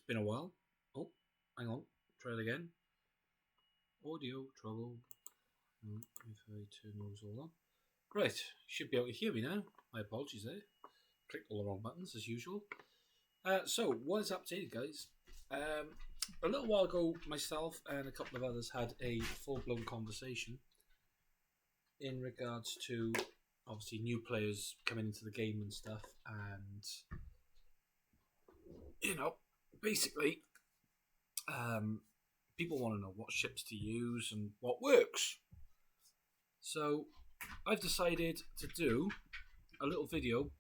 been a while. Oh, hang on. Try it again. Audio trouble. If I turn those all on. Right, you should be able to hear me now. My apologies there. Clicked all the wrong buttons as usual. So, what is updated, guys? A little while ago, myself and a couple of others had a full-blown conversation in regards to obviously new players coming into the game and stuff, and basically, people want to know what ships to use and what works. So, I've decided to do a little video,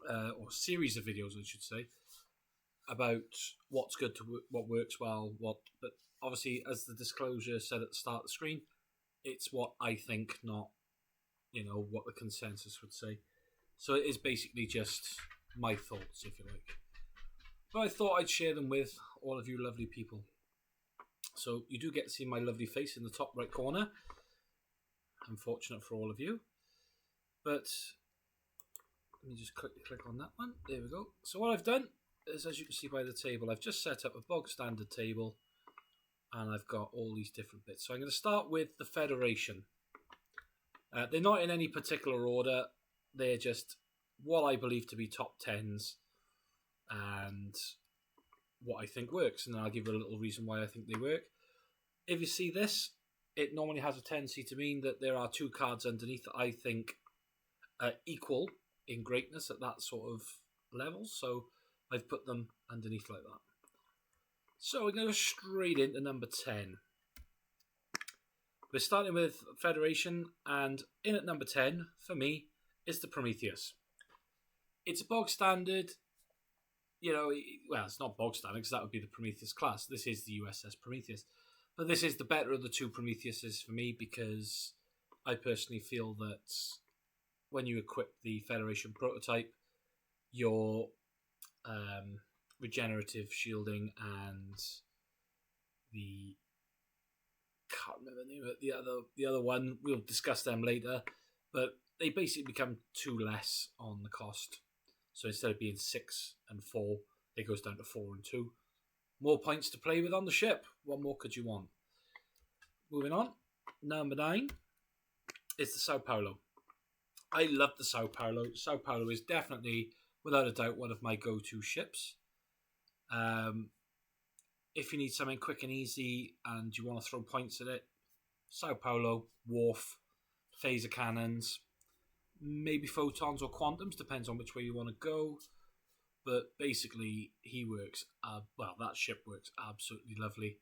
or series of videos, I should say, about what's good to what works well, but obviously, as the disclosure said at the start of the screen, it's what I think, not what the consensus would say. So it is basically just my thoughts, if you like. But I thought I'd share them with all of you lovely people. So you do get to see my lovely face in the top right corner. Unfortunate for all of you. But let me just quickly click on that one. There we go. So what I've done is, as you can see by the table, I've just set up a bog standard table. And I've got all these different bits. So I'm going to start with the Federation. They're not in any particular order. They're just what I believe to be top 10s and what I think works. And then I'll give you a little reason why I think they work. If you see this, it normally has a tendency to mean that there are two cards underneath that I think are equal in greatness at that sort of level. So I've put them underneath like that. So we're going to go straight into number 10. We're starting with Federation, and in at number 10, for me, is the Prometheus. It's a bog standard, well, it's not bog standard because that would be the Prometheus class. This is the USS Prometheus. But this is the better of the two Prometheuses for me because I personally feel that when you equip the Federation prototype, your regenerative shielding and the... can't remember the name of it. The other one, we'll discuss them later, but they basically become 2 less on the cost. So instead of being 6 and 4, it goes down to 4 and 2. More points to play with on the ship. What more could you want? Moving on, number 9 is the Sao Paulo. I love the Sao Paulo. Sao Paulo is definitely, without a doubt, one of my go-to ships. If you need something quick and easy and you want to throw points at it, Sao Paulo, Wharf, phaser cannons, maybe photons or quantums, depends on which way you want to go. But basically, he works, that ship works absolutely lovely.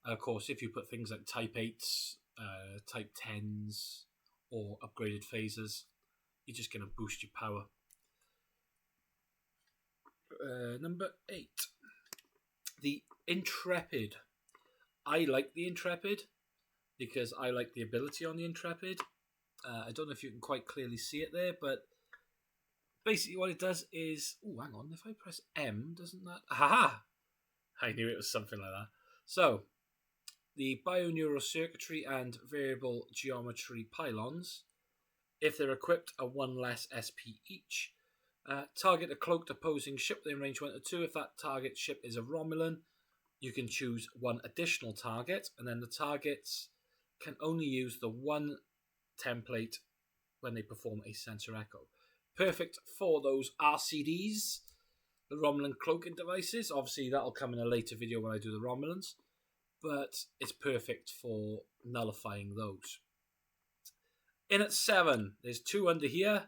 And of course, if you put things like Type 8s, Type 10s, or upgraded phasers, you're just going to boost your power. Number 8. The Intrepid. I like the Intrepid because I like the ability on the Intrepid. I don't know if you can quite clearly see it there, but basically what it does is... Oh, hang on. If I press M, doesn't that... Haha! I knew it was something like that. So, the bioneural and variable geometry pylons, if they're equipped, are 1 less SP each. Target a cloaked opposing ship within range 1 to 2. If that target ship is a Romulan, you can choose 1 additional target, and then the targets can only use the 1 template when they perform a sensor echo. Perfect for those RCDs, the Romulan cloaking devices. Obviously, that'll come in a later video when I do the Romulans, but it's perfect for nullifying those. In at 7, there's 2 under here.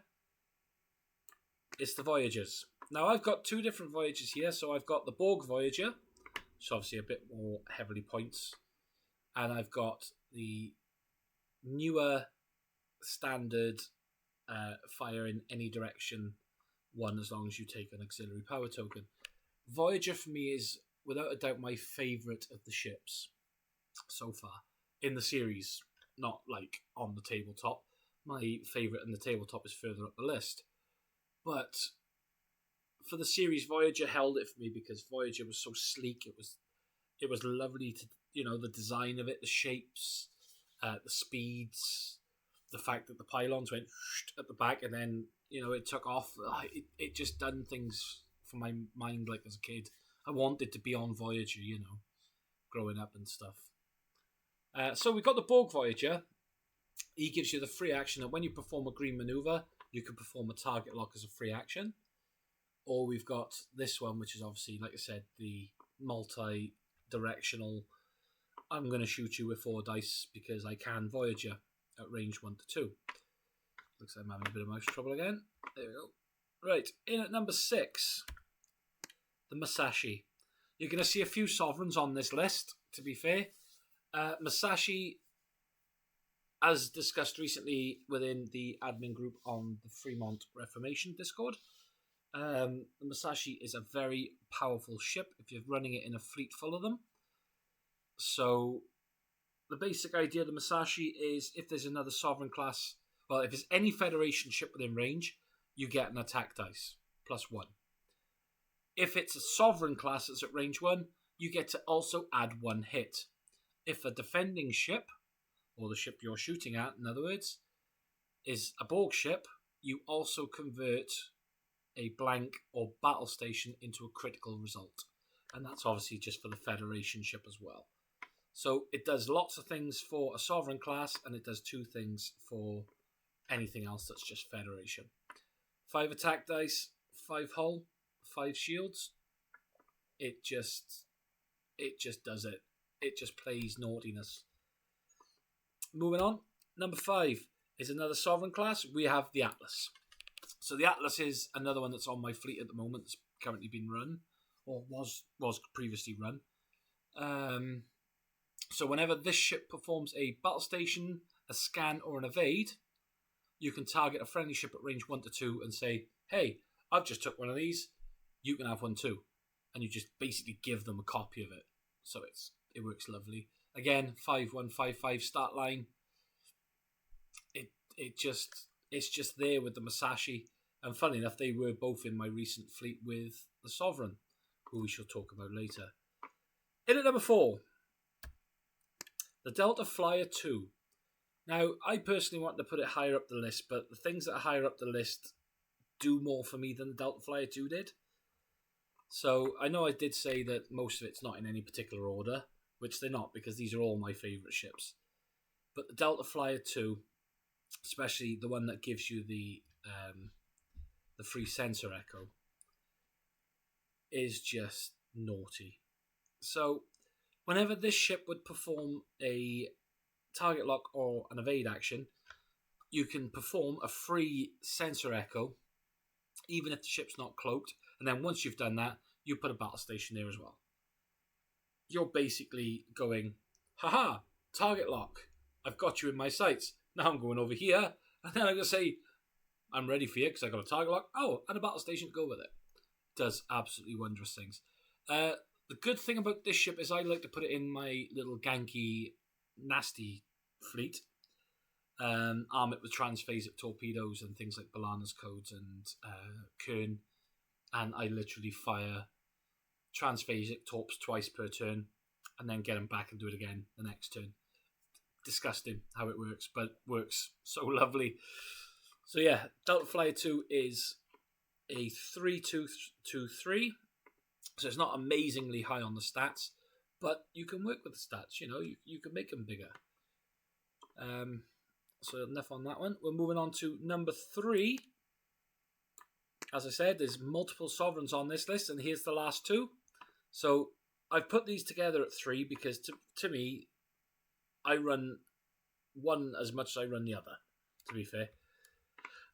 It's the Voyagers. Now, I've got 2 different Voyagers here. So I've got the Borg Voyager, which obviously a bit more heavily points. And I've got the newer standard fire in any direction one as long as you take an auxiliary power token. Voyager for me is, without a doubt, my favourite of the ships so far in the series. Not like on the tabletop. My favourite in the tabletop is further up the list. But for the series, Voyager held it for me because Voyager was so sleek. It was lovely to, the design of it, the shapes, the speeds, the fact that the pylons went at the back and then, it took off. It just done things for my mind like as a kid I wanted to be on Voyager, growing up and stuff. So we've got the Borg Voyager. He gives you the free action that when you perform a green maneuver, you can perform a target lock as a free action. Or we've got this one, which is obviously, like I said, the multi-directional. I'm going to shoot you with 4 dice because I can Voyager at range 1 to 2. Looks like I'm having a bit of mouse trouble again. There we go. Right, in at number 6, the Masashi. You're going to see a few sovereigns on this list, to be fair. Masashi, as discussed recently within the admin group on the Fremont Reformation Discord, the Masashi is a very powerful ship if you're running it in a fleet full of them. So the basic idea of the Masashi is if there's another sovereign class, well, if there's any Federation ship within range, you get an attack dice, +1. If it's a sovereign class that's at range 1, you get to also add 1 hit. If a defending ship, or the ship you're shooting at, in other words, is a Borg ship, you also convert a blank or battle station into a critical result. And that's obviously just for the Federation ship as well. So it does lots of things for a sovereign class, and it does 2 things for anything else that's just Federation. 5 attack dice, 5 hull, 5 shields. It just does it. It just plays naughtiness. Moving on, number 5 is another sovereign class. We have the Atlas. So the Atlas is another one that's on my fleet at the moment. That's currently been run, or was previously run. So whenever this ship performs a battle station, a scan, or an evade, you can target a friendly ship at range 1 to 2 and say, hey, I've just took one of these, you can have one too. And you just basically give them a copy of it. So it works lovely. Again, 5-1-5-5 start line. It's just there with the Masashi. And funny enough, they were both in my recent fleet with the Sovereign, who we shall talk about later. In at number 4, the Delta Flyer 2. Now, I personally want to put it higher up the list, but the things that are higher up the list do more for me than the Delta Flyer 2 did. So, I know I did say that most of it's not in any particular order, which they're not, because these are all my favourite ships. But the Delta Flyer 2, especially the one that gives you the free sensor echo, is just naughty. So, whenever this ship would perform a target lock or an evade action, you can perform a free sensor echo, even if the ship's not cloaked, and then once you've done that, you put a battle station there as well. You're basically going, haha, target lock, I've got you in my sights, now I'm going over here, and then I'm going to say, I'm ready for you because I got a target lock, oh, and a battle station to go with it. Does absolutely wondrous things. The good thing about this ship is I like to put it in my little ganky, nasty fleet. Arm it with transphasic torpedoes and things like B'Elanna's codes and Kern. And I literally fire transphasic torps twice per turn and then get them back and do it again the next turn. Disgusting how it works, but works so lovely. So yeah, Delta Flyer 2 is a 3-2-2-3. So it's not amazingly high on the stats, but you can work with the stats. You can make them bigger. So enough on that one. We're moving on to number 3. As I said, there's multiple sovereigns on this list, and here's the last 2. So I've put these together at 3 because to me, I run one as much as I run the other, to be fair.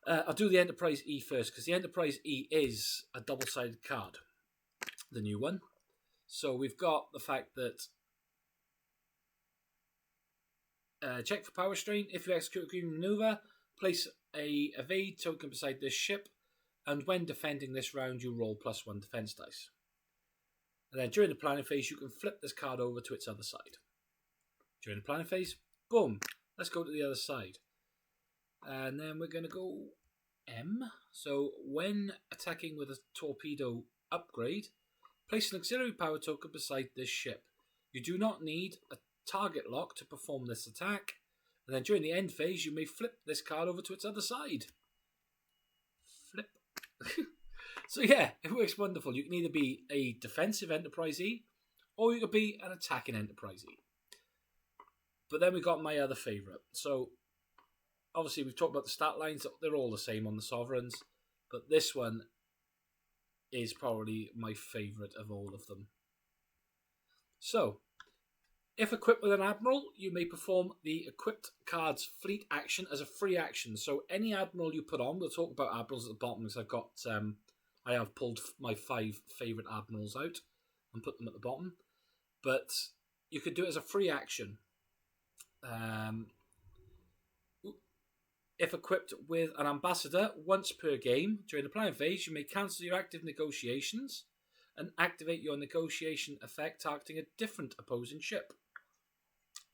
I'll do the Enterprise E first, because the Enterprise E is a double-sided card, the new one. So we've got the fact that check for power strain. If you execute a green maneuver, place a evade token beside this ship, and when defending this round, you roll +1 defense dice. And then during the planning phase, you can flip this card over to its other side. During the planning phase, boom, let's go to the other side. And then we're going to go M. So when attacking with a torpedo upgrade, place an auxiliary power token beside this ship. You do not need a target lock to perform this attack. And then during the end phase, you may flip this card over to its other side. Flip. So yeah, it works wonderful. You can either be a defensive enterprisee, or you could be an attacking enterprisee. But then we got my other favourite. So obviously we've talked about the stat lines. They're all the same on the Sovereigns. But this one is probably my favourite of all of them. So, if equipped with an Admiral, you may perform the equipped card's fleet action as a free action. So any Admiral you put on, we'll talk about Admirals at the bottom because I have pulled my 5 favourite Admirals out and put them at the bottom. But you could do it as a free action. If equipped with an ambassador once per game during the planning phase, you may cancel your active negotiations and activate your negotiation effect targeting a different opposing ship.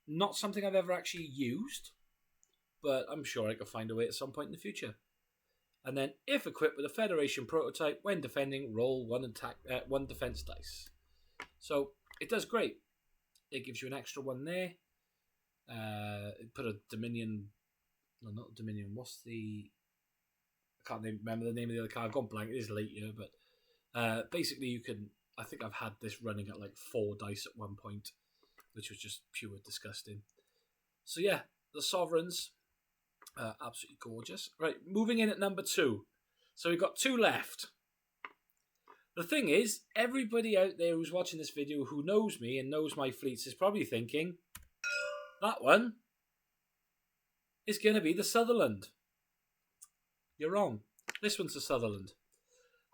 Not something I've ever actually used, but I'm sure I could find a way at some point in the future. And then, if equipped with a Federation prototype, when defending, roll one defense dice. So it does great. It gives you an extra one there. Put a Dominion. No, not Dominion. What's the? I can't remember the name of the other card. I've gone blank. It is late here, but basically you can. I think I've had this running at like 4 dice at one point, which was just pure disgusting. So yeah, the Sovereigns, absolutely gorgeous. Right, moving in at number 2. So we've got 2 left. The thing is, everybody out there who's watching this video who knows me and knows my fleets is probably thinking, that one is going to be the Sutherland. You're wrong. This one's the Sutherland.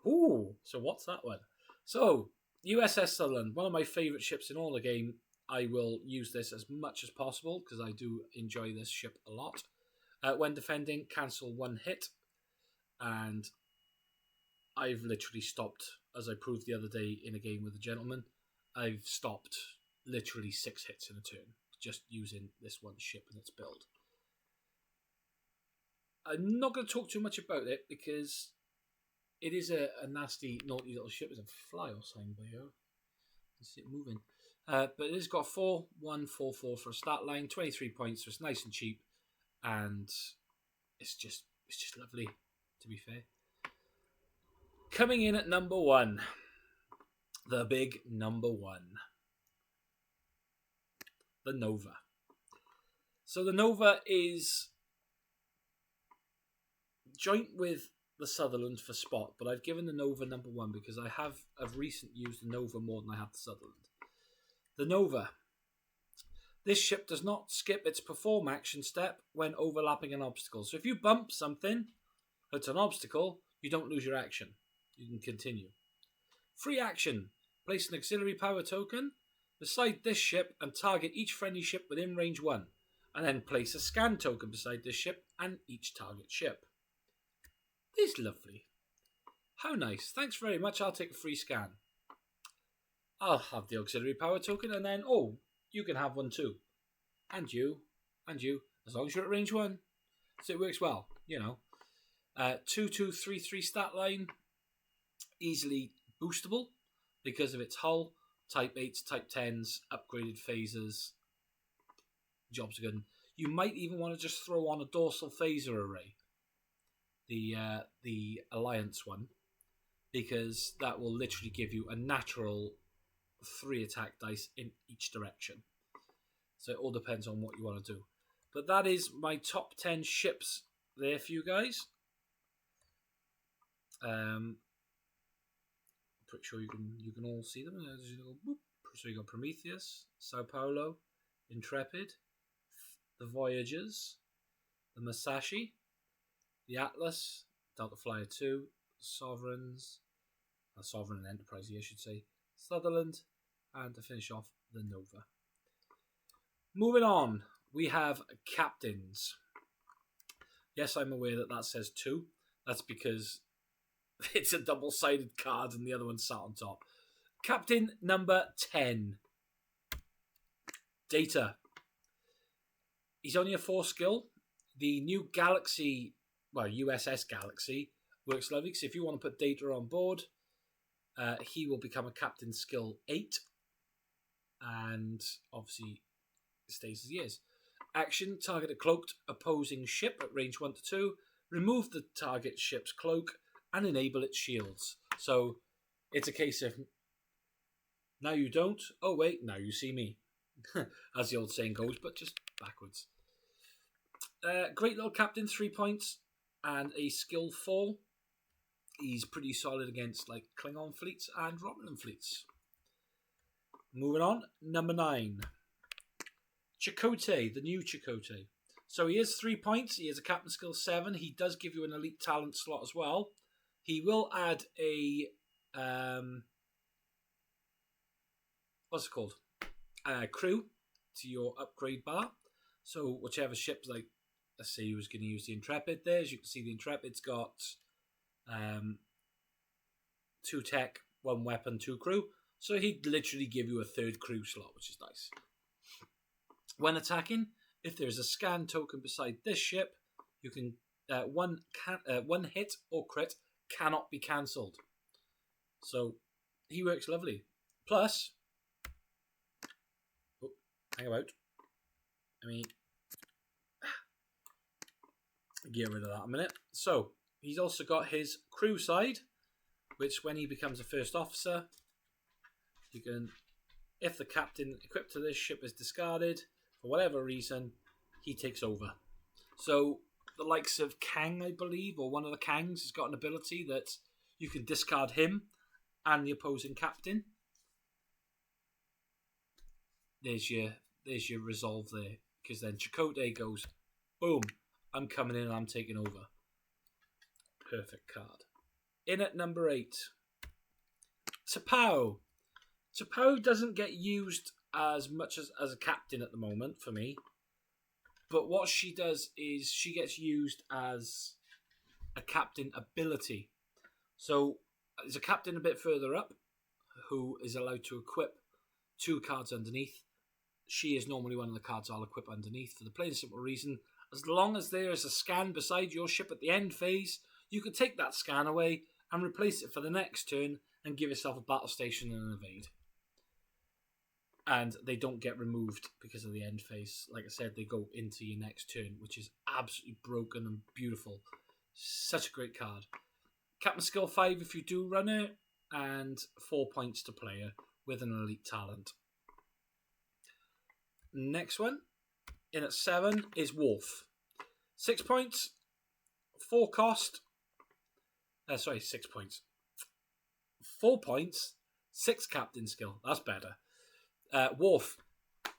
Ooh, so what's that one? So, USS Sutherland, one of my favourite ships in all the game. I will use this as much as possible because I do enjoy this ship a lot. When defending, cancel 1 hit. And I've literally stopped, as I proved the other day in a game with a gentleman, I've stopped literally 6 hits in a turn just using this one ship and its build. I'm not going to talk too much about it because it is a nasty, naughty little ship. There's a fly or something by here. Let's see it moving. But it has got 4-1-4-4 for a start line, 23 points, so it's nice and cheap, and it's just lovely, to be fair. Coming in at number 1, the big number 1, the Nova. So the Nova is joint with the Sutherland for spot, but I've given the Nova number 1 because I have of recent used the Nova more than I have the Sutherland. The Nova. This ship does not skip its perform action step when overlapping an obstacle. So if you bump something, it's an obstacle, you don't lose your action. You can continue. Free action. Place an auxiliary power token beside this ship and target each friendly ship within range 1. And then place a scan token beside this ship and each target ship. This is lovely. How nice. Thanks very much. I'll take a free scan. I'll have the auxiliary power token and then, you can have one too. And you. As long as you're at range 1. So it works well, 2-2-3-3 stat line. Easily boostable because of its hull. Type 8s, Type 10s, upgraded phasers. Jobs are good. You might even want to just throw on a dorsal phaser array. The Alliance one. Because that will literally give you a natural 3 attack dice in each direction. So it all depends on what you want to do. But that is my top 10 ships there for you guys. Pretty sure you can all see them. So you got Prometheus, Sao Paulo, Intrepid, the Voyagers, the Musashi, the Atlas, Delta Flyer 2, Sovereigns, Sovereign and Enterprise, I should say, Sutherland, and to finish off, the Nova. Moving on, we have captains. Yes, I'm aware that says 2. That's because it's a double-sided card and the other one's sat on top. Captain number 10. Data. He's only a 4 skill. The new Galaxy, USS Galaxy, works lovely because if you want to put Data on board, he will become a captain skill 8. And obviously stays as he is. Action, target a cloaked opposing ship at range 1 to 2. Remove the target ship's cloak and enable its shields. So it's a case of now you don't. Oh wait, now you see me, as the old saying goes, but just backwards. Great little captain, 3 points, and a skill 4. He's pretty solid against like Klingon fleets and Romulan fleets. Moving on, number 9. Chakotay, the new Chakotay. So he is 3 points. He has a captain skill 7. He does give you an elite talent slot as well. He will add a what's it called? Crew to your upgrade bar. So whichever ship, like let's say he was going to use the Intrepid there. As you can see, the Intrepid's got 2 tech, 1 weapon, 2 crew. So he'd literally give you a 3rd crew slot, which is nice. When attacking, if there is a scan token beside this ship, you can one hit or crit cannot be cancelled. So he works lovely. Plus, hang about. Get rid of that a minute. So he's also got his crew side, which when he becomes a first officer, you can, if the captain equipped to this ship is discarded for whatever reason, he takes over. So the likes of Kang, I believe, or one of the Kangs, has got an ability that you can discard him and the opposing captain. There's your resolve there, because then Chakotay goes, boom, I'm coming in and I'm taking over. Perfect card. In at number 8, T'Pau. T'Pau doesn't get used as much as a captain at the moment for me. But what she does is she gets used as a captain ability. So there's a captain a bit further up who is allowed to equip 2 cards underneath. She is normally one of the cards I'll equip underneath for the plain simple reason, as long as there is a scan beside your ship at the end phase, you can take that scan away and replace it for the next turn and give yourself a battle station and an evade. And they don't get removed because of the end phase. Like I said, they go into your next turn, which is absolutely broken and beautiful. Such a great card. Captain skill 5 if you do run it, and 4 points to player with an elite talent. Next one, in at 7, is Worf. 6 points, 4 cost. 6 points. 4 points, 6 captain skill. That's better. Worf.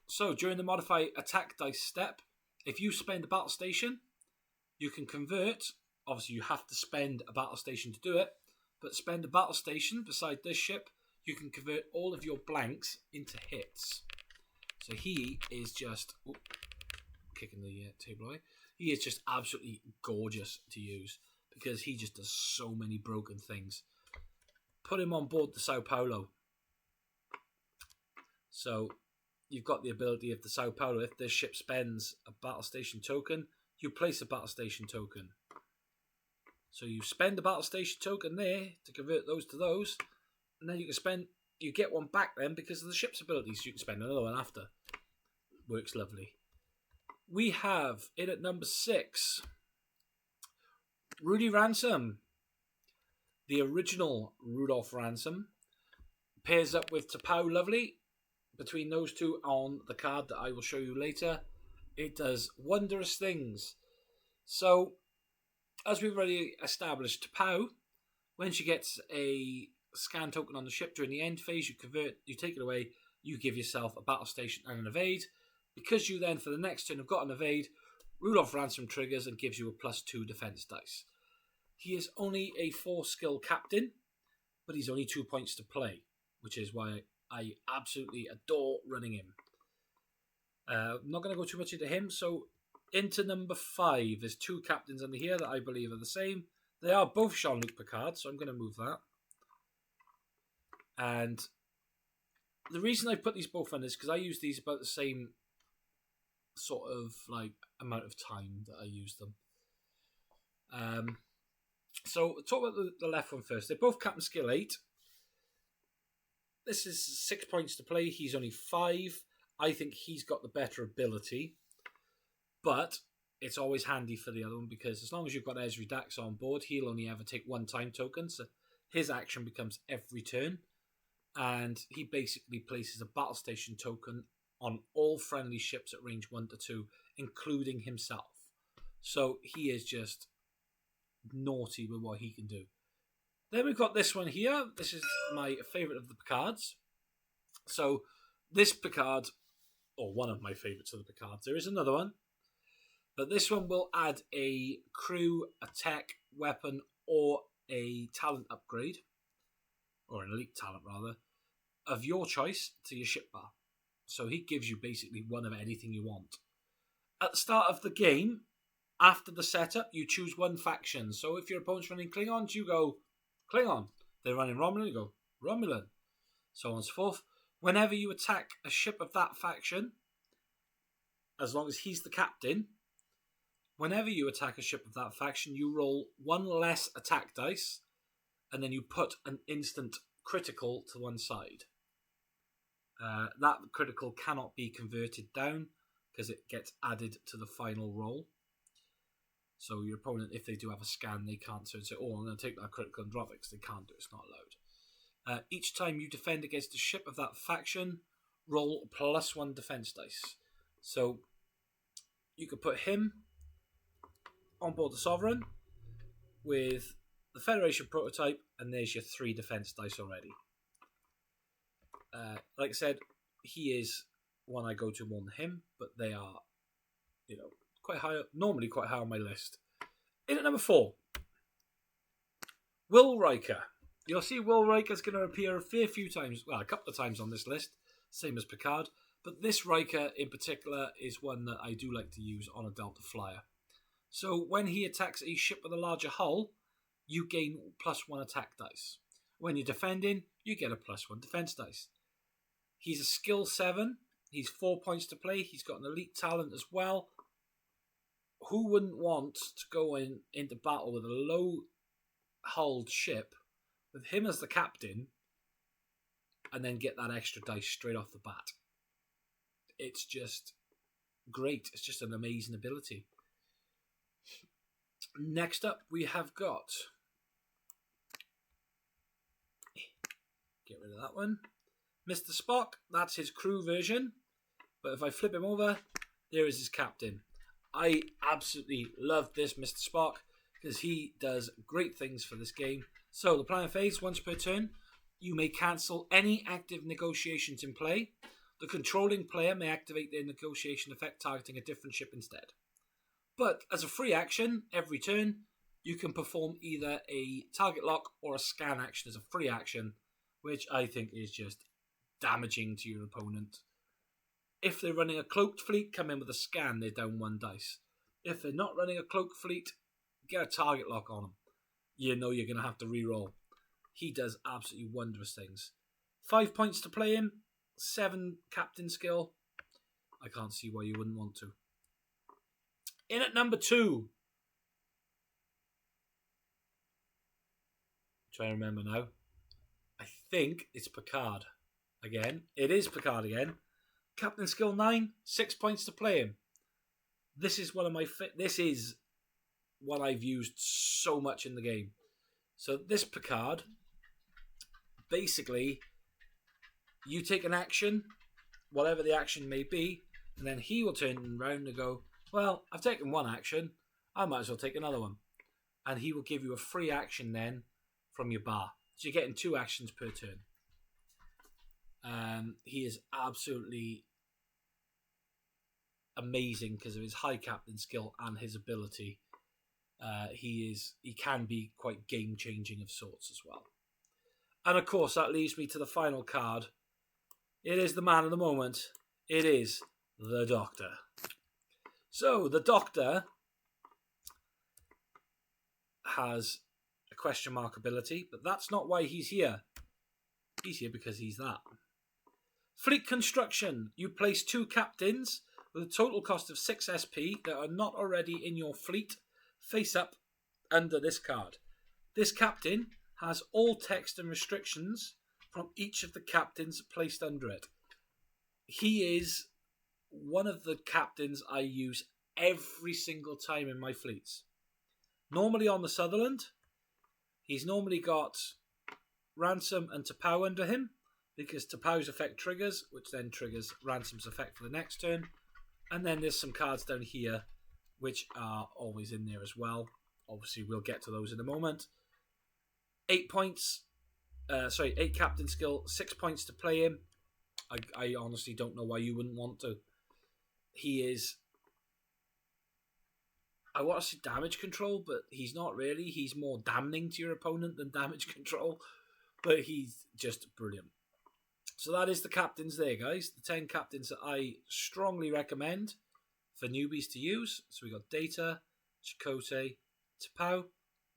So during the modify attack dice step, if you spend a battle station, you can convert. Obviously, you have to spend a battle station to do it, but spend a battle station beside this ship, you can convert all of your blanks into hits. So he is just kicking the table away. He is just absolutely gorgeous to use because he just does so many broken things. Put him on board the Sao Paulo. So you've got the ability of the Sao Paulo. If this ship spends a battle station token, you place a battle station token. So you spend a battle station token there to convert those to those, and then you get one back then because of the ship's ability, so you can spend another one after. Works lovely. We have in at number 6, Rudy Ransom. The original Rudolph Ransom pairs up with T'Pau lovely. Between those two on the card that I will show you later, it does wondrous things. So, as we've already established, T'Pau, when she gets a scan token on the ship during the end phase, you take it away, you give yourself a battle station and an evade. Because you then, for the next turn, have got an evade, Rudolph Ransom triggers and gives you a +2 defense dice. He is only a 4 skill captain, but he's only 2 points to play, which is why I absolutely adore running him. I'm not going to go too much into him, so into number 5. There's 2 captains under here that I believe are the same. They are both Jean-Luc Picard, so I'm going to move that. And the reason I put these both on is because I use these about the same sort of like amount of time that I use them. So talk about the left one first. They're both captain skill 8. This is 6 points to play. He's only 5. I think he's got the better ability, but it's always handy for the other one because as long as you've got Ezri Dax on board, he'll only ever take 1 time token. So his action becomes every turn, and he basically places a battle station token on all friendly ships at range 1 to 2, including himself. So he is just naughty with what he can do. Then we've got this one here. This is my favourite of the Picards. So this Picard, or one of my favourites of the Picards, there is another one, but this one will add a crew, a tech, weapon, or a talent upgrade, or an elite talent rather, of your choice to your ship bar. So he gives you basically one of anything you want. At the start of the game, after the setup, you choose one faction. So if your opponent's running Klingons, you go Klingon. They're running Romulan, you go Romulan. So on and so forth. Whenever you attack a ship of that faction, as long as he's the captain, whenever you attack a ship of that faction, you roll one less attack dice, and then you put an instant critical to one side. That critical cannot be converted down because it gets added to the final roll. So your opponent, if they do have a scan, they can't turn and say, oh, I'm going to take that critical and drop it, because they can't do it. It's not allowed. Each time you defend against a ship of that faction, roll +1 defense dice. So you could put him on board the Sovereign with the Federation prototype, and there's your 3 defense dice already. Like I said, he is one I go to more than him, but they are, quite high, normally quite high on my list. In at number 4, Will Riker. You'll see Will Riker's going to appear a fair few times, well, a couple of times on this list, same as Picard, but this Riker in particular is one that I do like to use on a Delta Flyer. So when he attacks a ship with a larger hull, you gain +1 attack dice. When you're defending, you get a +1 defense dice. He's a skill 7, he's 4 points to play, he's got an elite talent as well. Who wouldn't want to go into battle with a low-hulled ship with him as the captain and then get that extra dice straight off the bat? It's just great. It's just an amazing ability. Next up, we have got... Get rid of that one. Mr. Spock, that's his crew version. But if I flip him over, there is his captain. I absolutely love this Mr. Spock because he does great things for this game. So, the planning phase, once per turn, you may cancel any active negotiations in play. The controlling player may activate their negotiation effect targeting a different ship instead. But as a free action, every turn, you can perform either a target lock or a scan action as a free action, which I think is just damaging to your opponent. If they're running a cloaked fleet, come in with a scan, they're down 1 dice. If they're not running a cloaked fleet, get a target lock on them. You know you're going to have to reroll. He does absolutely wondrous things. 5 points to play him, 7 captain skill. I can't see why you wouldn't want to. In at number 2. Trying to remember now. I think it's Picard again. It is Picard again. Captain skill 9, 6 points to play him. This is one I've used so much in the game. So this Picard, basically, you take an action, whatever the action may be, and then he will turn around and go, well, I've taken one action, I might as well take another one. And he will give you a free action then from your bar. So you're getting 2 actions per turn. He is absolutely amazing because of his high captain skill and his ability. He can be quite game changing of sorts as well. And of course, that leads me to the final card. It is the man of the moment. It is the Doctor. So the Doctor has a question mark ability, but that's not why he's here. He's here because he's that. Fleet construction. You place 2 captains with a total cost of 6 SP that are not already in your fleet face up under this card. This captain has all text and restrictions from each of the captains placed under it. He is one of the captains I use every single time in my fleets. Normally on the Sutherland, he's normally got Ransom and T'Pau under him, because T'Pau's effect triggers, which then triggers Ransom's effect for the next turn. And then there's some cards down here, which are always in there as well. Obviously, we'll get to those in a moment. 8 points. 8 captain skill, 6 points to play him. I honestly don't know why you wouldn't want to. He is... I want to say damage control, but he's not really. He's more damning to your opponent than damage control. But he's just brilliant. So that is the captains there, guys. The 10 captains that I strongly recommend for newbies to use. So we got Data, Chakotay, T'Pau,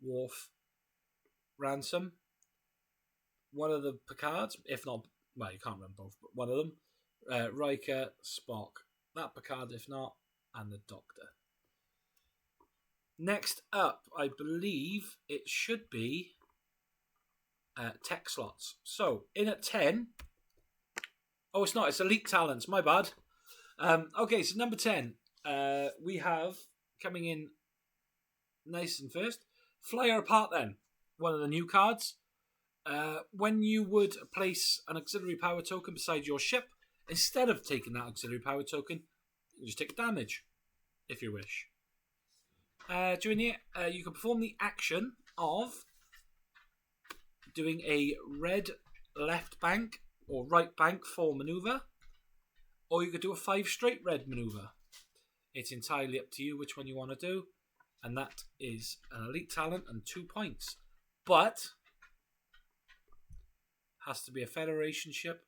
Worf, Ransom, one of the Picards, if not, well, you can't run both, but one of them, Riker, Spock, that Picard if not, and the Doctor. Next up, I believe it should be tech slots. So, in at 10... Oh, it's not. It's Elite Talents. My bad. Okay, so number 10. We have, coming in nice and first, Flyer Apart then. One of the new cards. When you would place an auxiliary power token beside your ship, instead of taking that auxiliary power token, you just take damage, if you wish. During the, you can perform the action of doing a red left bank or right bank 4 maneuver, or you could do a 5 straight red maneuver. It's entirely up to you which one you want to do, and that is an elite talent and 2 points. But has to be a Federation ship,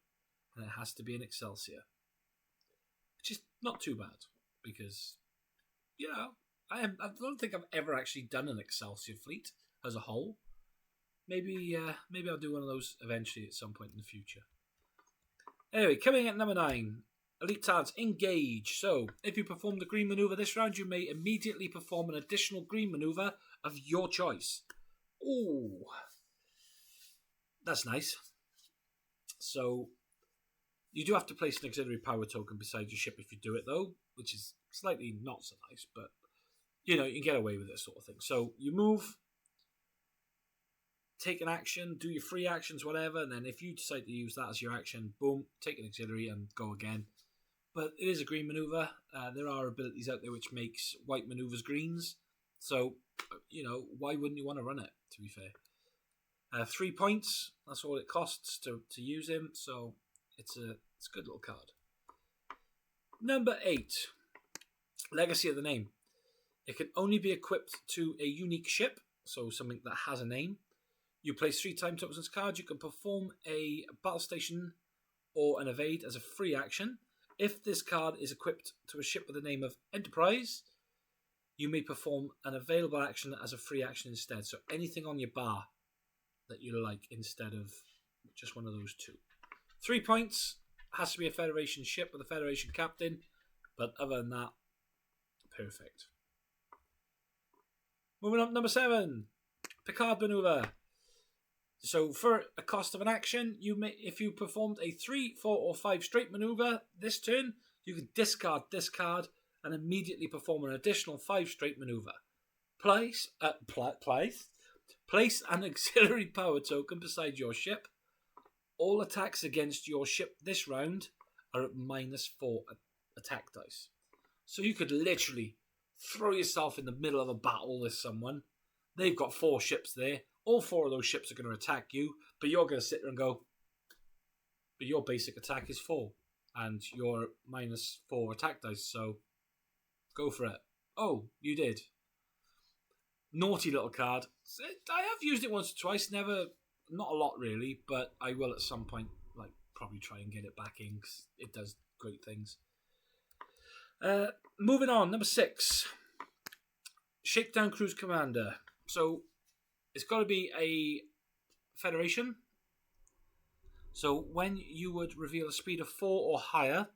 and it has to be an Excelsior, which is not too bad because, you know, I don't think I've ever actually done an Excelsior fleet as a whole. Maybe I'll do one of those eventually at some point in the future. Anyway, coming at number 9, Elite Talents Engage. So, if you perform the green maneuver this round, you may immediately perform an additional green maneuver of your choice. Ooh, that's nice. So, you do have to place an auxiliary power token beside your ship if you do it, though, which is slightly not so nice, but, you know, you can get away with this sort of thing. So, you move, take an action, do your free actions, whatever, and then if you decide to use that as your action, boom, take an auxiliary and go again. But it is a green maneuver. There are abilities out there which makes white maneuvers greens. So, you know, why wouldn't you want to run it, to be fair? 3 points, that's all it costs to use him, so it's a good little card. Number 8, Legacy of the Name. It can only be equipped to a unique ship, so something that has a name. You place 3 time tokens on this card. You can perform a battle station or an evade as a free action. If this card is equipped to a ship with the name of Enterprise, you may perform an available action as a free action instead. So anything on your bar that you like instead of just one of those 2. 3 points. Has to be a Federation ship with a Federation captain. But other than that, perfect. Moving on to number 7. Picard Maneuver. So for a cost of an action, if you performed a 3, 4 or 5 straight maneuver this turn, you can discard this card and immediately perform an additional 5 straight maneuver. Place an auxiliary power token beside your ship. All attacks against your ship this round are at -4 attack dice. So you could literally throw yourself in the middle of a battle with someone. They've got 4 ships there. All 4 of those ships are going to attack you, but you're going to sit there and go, but your basic attack is 4, and you're -4 attack dice, so go for it. Oh, you did. Naughty little card. I have used it once or twice, not a lot really, but I will at some point, like, probably try and get it back in, because it does great things. Moving on, number 6. Shakedown Cruise Commander. So, it's got to be a Federation. So when you would reveal a speed of 4 or higher,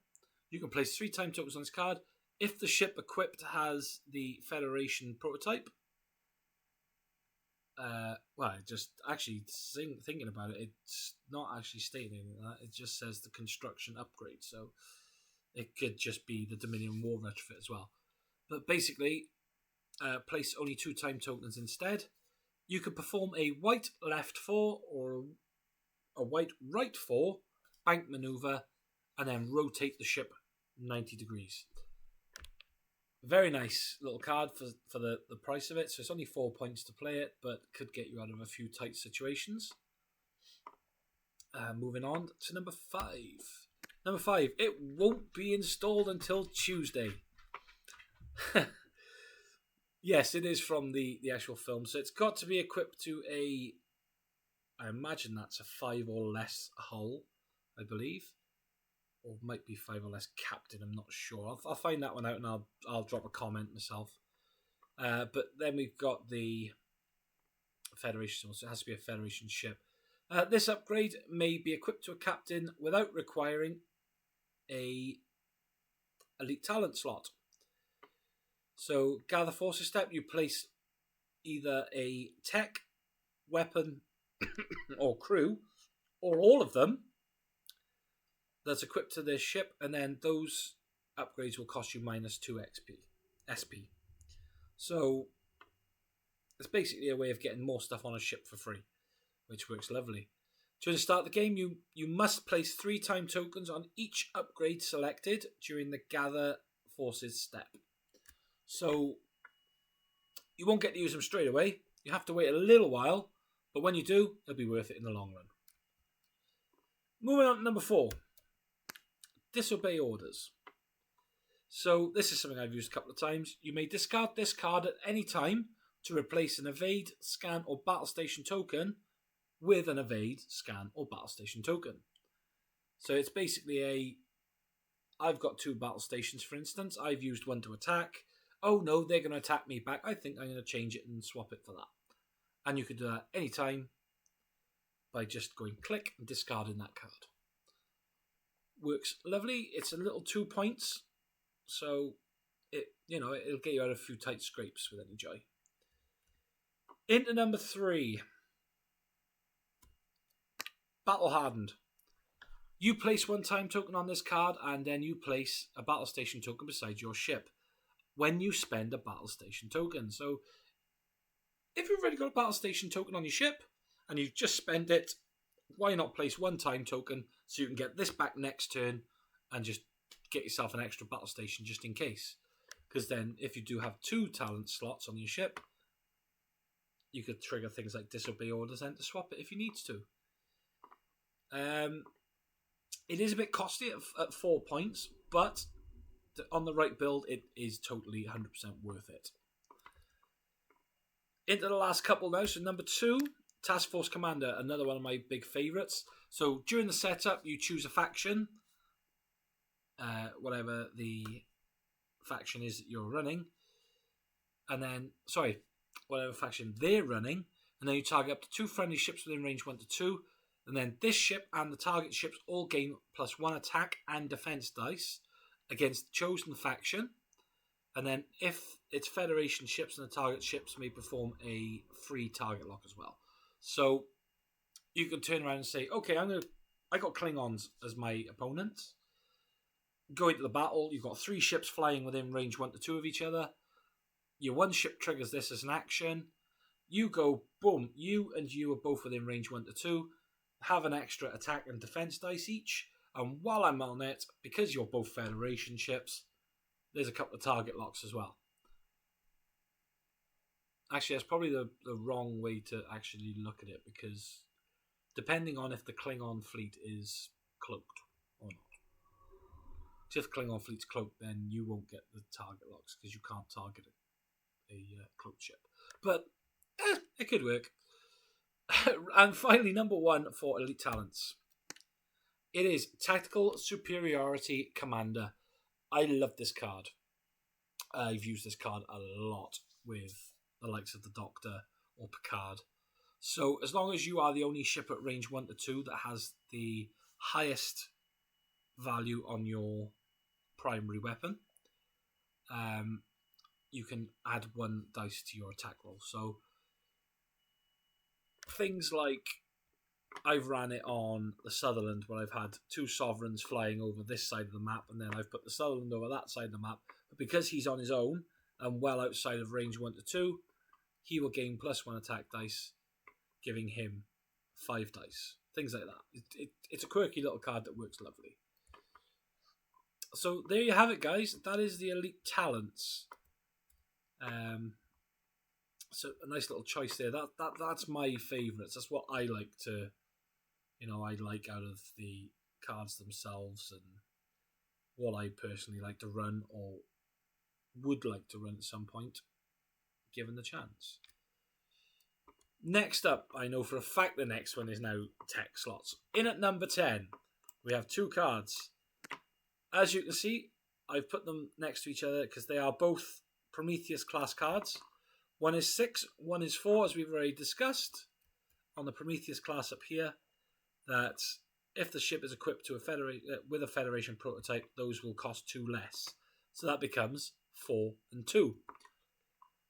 you can place 3 time tokens on this card. If the ship equipped has the Federation prototype, just actually thinking about it, it's not actually stating anything like that. It just says the construction upgrade. So it could just be the Dominion War retrofit as well. But basically, place only 2 time tokens instead. You can perform a white left 4 or a white right 4, bank maneuver, and then rotate the ship 90 degrees. Very nice little card for the price of it. So it's only 4 points to play it, but could get you out of a few tight situations. Moving on to number 5. Number 5, it won't be installed until Tuesday. Yes, it is from the actual film. So it's got to be equipped to I imagine that's a 5 or less hull, I believe. Or might be 5 or less captain, I'm not sure. I'll find that one out and I'll drop a comment myself. But then we've got the Federation, so it has to be a Federation ship. This upgrade may be equipped to a captain without requiring a elite talent slot. So, gather forces step, you place either a tech, weapon, or crew, or all of them, that's equipped to this ship, and then those upgrades will cost you -2 SP. So, it's basically a way of getting more stuff on a ship for free, which works lovely. To start the game, you must place 3 time tokens on each upgrade selected during the gather forces step. So, you won't get to use them straight away. You have to wait a little while, but when you do, it'll be worth it in the long run. Moving on to number 4. Disobey orders. So, this is something I've used a couple of times. You may discard this card at any time to replace an evade, scan, or battle station token with an evade, scan, or battle station token. So it's basically I've got 2 battle stations, for instance. I've used one to attack. Oh no, they're going to attack me back. I think I'm going to change it and swap it for that. And you could do that anytime by just going click and discarding that card. Works lovely. It's a little 2 points, so it'll get you out of a few tight scrapes with any joy. Into number 3. Battle Hardened. You place 1 time token on this card, and then you place a battle station token beside your ship when you spend a battle station token. So, if you've already got a battle station token on your ship, and you've just spent it, why not place 1 time token so you can get this back next turn, and just get yourself an extra battle station just in case. Because then, if you do have 2 talent slots on your ship, you could trigger things like Disobey Orders and to swap it if you need to. It is a bit costly at 4 points, but on the right build, it is totally 100% worth it. Into the last couple now. So number 2, Task Force Commander, another one of my big favourites. So during the setup, you choose a faction, whatever the faction is that you're running, and then, whatever faction they're running, and then you target up to 2 friendly ships within range 1 to 2, and then this ship and the target ships all gain +1 attack and defense dice against the chosen faction. And then if it's Federation ships, and the target ships may perform a free target lock as well. So you can turn around and say, okay, I got Klingons as my opponents. Go into the battle, you've got 3 ships flying within range 1 to 2 of each other. Your 1 ship triggers this as an action. You go, boom, you and you are both within range 1 to 2. Have an extra attack and defense dice each. And while I'm on it, because you're both Federation ships, there's a couple of target locks as well. Actually, that's probably the wrong way to actually look at it, because depending on if the Klingon fleet is cloaked or not. So if the Klingon fleet's cloaked, then you won't get the target locks because you can't target a cloaked ship. But it could work. And finally, number 1 for Elite Talents. It is Tactical Superiority Commander. I love this card. I've used this card a lot with the likes of the Doctor or Picard. So as long as you are the only ship at range 1 to 2 that has the highest value on your primary weapon, you can add 1 dice to your attack roll. So things like I've ran it on the Sutherland, where I've had 2 Sovereigns flying over this side of the map, and then I've put the Sutherland over that side of the map. But because he's on his own and well outside of range 1 to 2, he will gain +1 attack dice, giving him 5 dice. things like that. It's a quirky little card that works lovely. So there you have it, guys. That is the Elite Talents. So a nice little choice there. That's my favourites. That's what I like to, I like out of the cards themselves, and what I personally like to run or would like to run at some point, given the chance. Next up, I know for a fact the next one is now tech slots. In at number 10, we have two cards. As you can see, I've put them next to each other because they are both Prometheus class cards. One is 6, one is 4, as we've already discussed on the Prometheus class up here, that if the ship is equipped to with a Federation prototype, those will cost 2 less. So that becomes 4 and 2.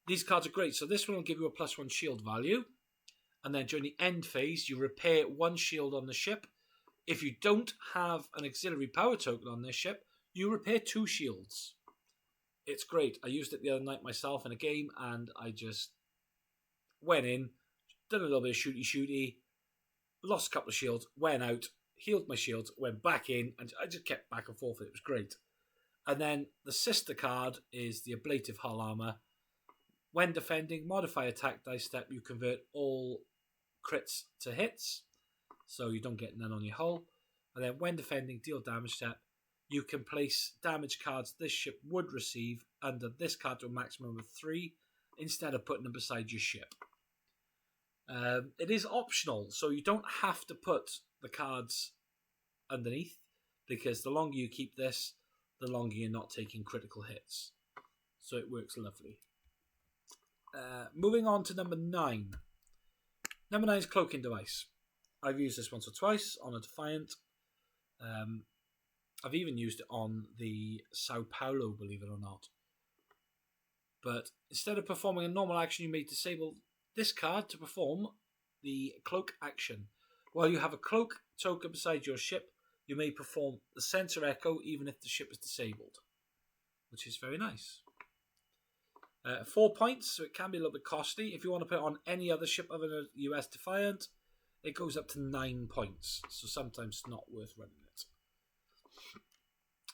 These cards are great. So this one will give you a +1 shield value. And then during the end phase, you repair 1 shield on the ship. If you don't have an auxiliary power token on this ship, you repair 2 shields. It's great. I used it the other night myself in a game, and I just went in, done a little bit of shooty, lost a couple of shields, went out, healed my shields, went back in, and I just kept back and forth. It was great. And then the sister card is the Ablative Hull Armor. When defending, modify attack dice step, you convert all crits to hits, so you don't get none on your hull. And then when defending, deal damage step, you can place damage cards this ship would receive under this card to a maximum of 3, instead of putting them beside your ship. It is optional, so you don't have to put the cards underneath, because the longer you keep this, the longer you're not taking critical hits. So it works lovely. Moving on to number 9. Number 9 is Cloaking Device. I've used this once or twice on a Defiant. I've even used it on the Sao Paulo, believe it or not. But instead of performing a normal action, you may disable this card to perform the cloak action. While you have a cloak token beside your ship, you may perform the sensor echo even if the ship is disabled, which is very nice. 4 points, so it can be a little bit costly. If you want to put it on any other ship other than a US Defiant, it goes up to 9 points, so sometimes it's not worth running it.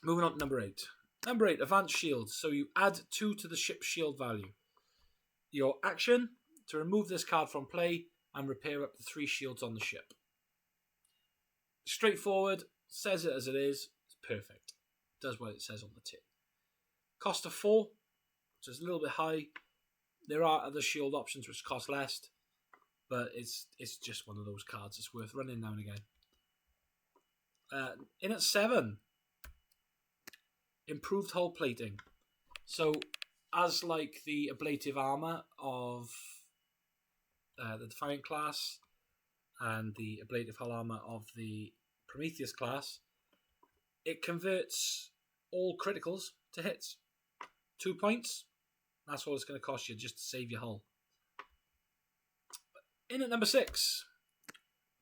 Moving on to number 8. Number 8, Advanced Shields. So you add 2 to the ship's shield value. Your action, to remove this card from play and repair up to 3 shields on the ship. Straightforward, says it as it is, it's perfect. Does what it says on the tin. Cost of 4, so it's a little bit high. There are other shield options which cost less, but it's just one of those cards. It's worth running now and again. In at 7, Improved Hull Plating. So, as like the Ablative Armor of the Defiant class and the Ablative Hull Armor of the Prometheus class, it converts all criticals to hits. 2 points. That's all it's going to cost you just to save your hull. In at number 6,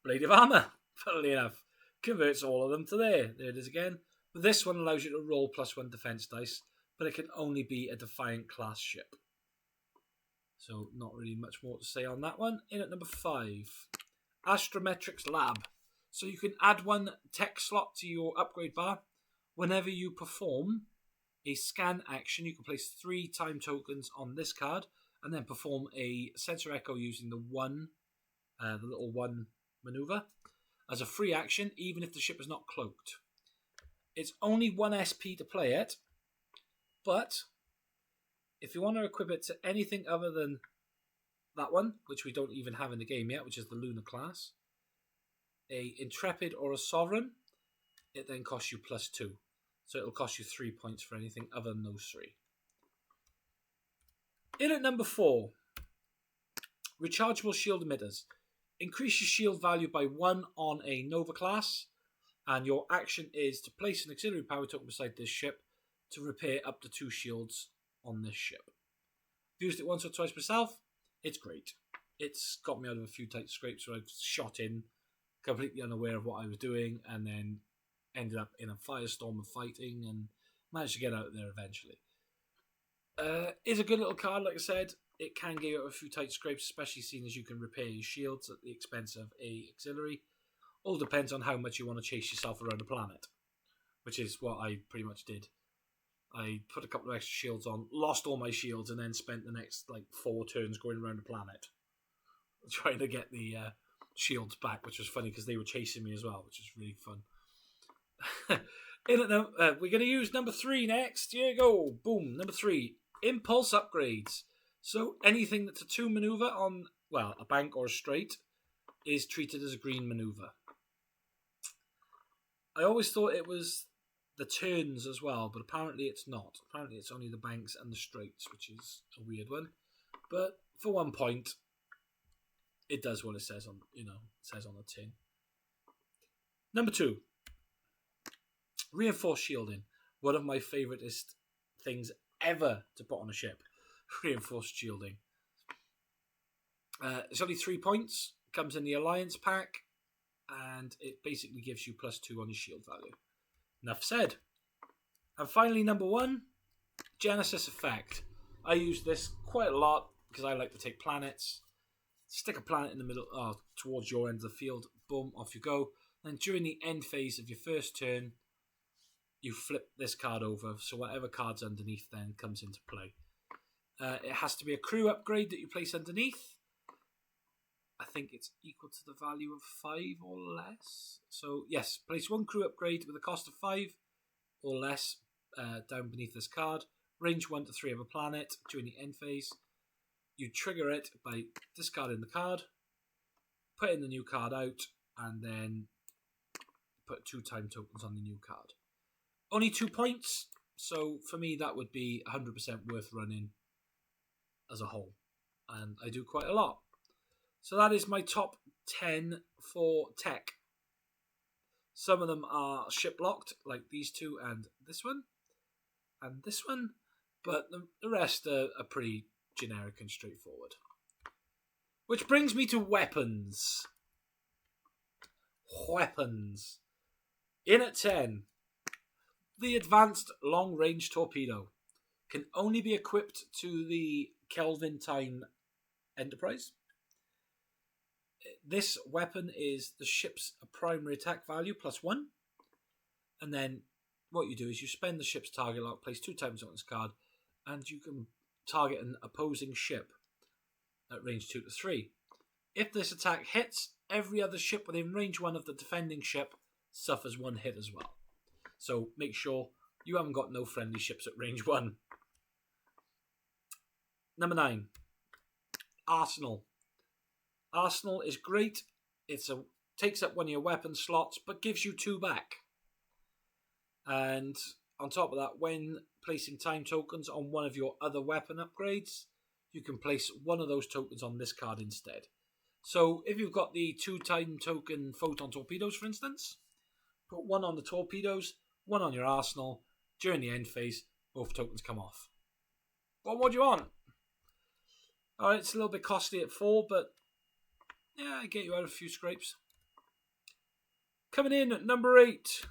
Blade of Armor, funnily enough, converts all of them to there. There it is again. But this one allows you to roll +1 defense dice, but it can only be a Defiant class ship. So not really much more to say on that one. In at number 5, Astrometrics Lab. So you can add 1 tech slot to your upgrade bar. Whenever you perform a scan action, you can place 3 time tokens on this card and then perform a sensor echo using the little 1 maneuver as a free action, even if the ship is not cloaked. It's only 1 SP to play it, but if you want to equip it to anything other than that one, which we don't even have in the game yet, which is the Lunar class, a Intrepid or a Sovereign, it then costs you +2. So it'll cost you 3 points for anything other than those 3. In at number 4, Rechargeable Shield Emitters. Increase your shield value by 1 on a Nova class, and your action is to place an auxiliary power token beside this ship to repair up to 2 shields on this ship. I've used it once or twice myself. It's great. It's got me out of a few tight scrapes where I've shot in completely unaware of what I was doing and then ended up in a firestorm of fighting and managed to get out there eventually. It's a good little card, like I said. It can get you out of a few tight scrapes, especially seeing as you can repair your shields at the expense of a auxiliary. All depends on how much you want to chase yourself around the planet, which is what I pretty much did. I put a couple of extra shields on, lost all my shields, and then spent the next 4 turns going around the planet trying to get the shields back, which was funny because they were chasing me as well, which was really fun. We're going to use number 3 next. Here you go. Boom. Number 3. Impulse upgrades. So anything that's a 2 maneuver on, a bank or a straight is treated as a green maneuver. I always thought it was the turns as well, but apparently it's not. Apparently it's only the banks and the straights, which is a weird one. But for 1 point, it does what it says on, says on the tin. Number 2, reinforced shielding. One of my favouriteest things ever to put on a ship. Reinforced shielding. It's only 3 points. Comes in the Alliance pack, and it basically gives you +2 on your shield value. Enough said. And finally, number 1, Genesis Effect. I use this quite a lot because I like to take planets. Stick a planet in the middle, towards your end of the field. Boom, off you go. And during the end phase of your first turn, you flip this card over, so whatever card's underneath then comes into play. It has to be a crew upgrade that you place underneath. I think it's equal to the value of 5 or less. So yes, place 1 crew upgrade with a cost of 5 or less down beneath this card. Range 1 to 3 of a planet during the end phase. You trigger it by discarding the card, putting the new card out, and then put 2 time tokens on the new card. Only 2 points, so for me that would be 100% worth running as a whole. And I do quite a lot. So that is my top 10 for tech. Some of them are ship locked, like these 2 and this one. And this one. But the rest are pretty generic and straightforward. Which brings me to weapons. Weapons. In at 10. The Advanced Long Range Torpedo. Can only be equipped to the Kelvin Time Enterprise. This weapon is the ship's primary attack value +1. And then what you do is you spend the ship's target lock, place 2 times on this card, and you can target an opposing ship at range 2 to 3. If this attack hits, every other ship within range 1 of the defending ship suffers 1 hit as well. So make sure you haven't got no friendly ships at range 1. Number 9. Arsenal. Arsenal is great. Takes up 1 of your weapon slots, but gives you 2 back. And on top of that, when placing time tokens on one of your other weapon upgrades, you can place 1 of those tokens on this card instead. So if you've got the 2 time token photon torpedoes, for instance, put 1 on the torpedoes, 1 on your arsenal. During the end phase, both tokens come off. What more do you want? Alright, it's a little bit costly at 4, but yeah, I get you out of a few scrapes. Coming in at number 8.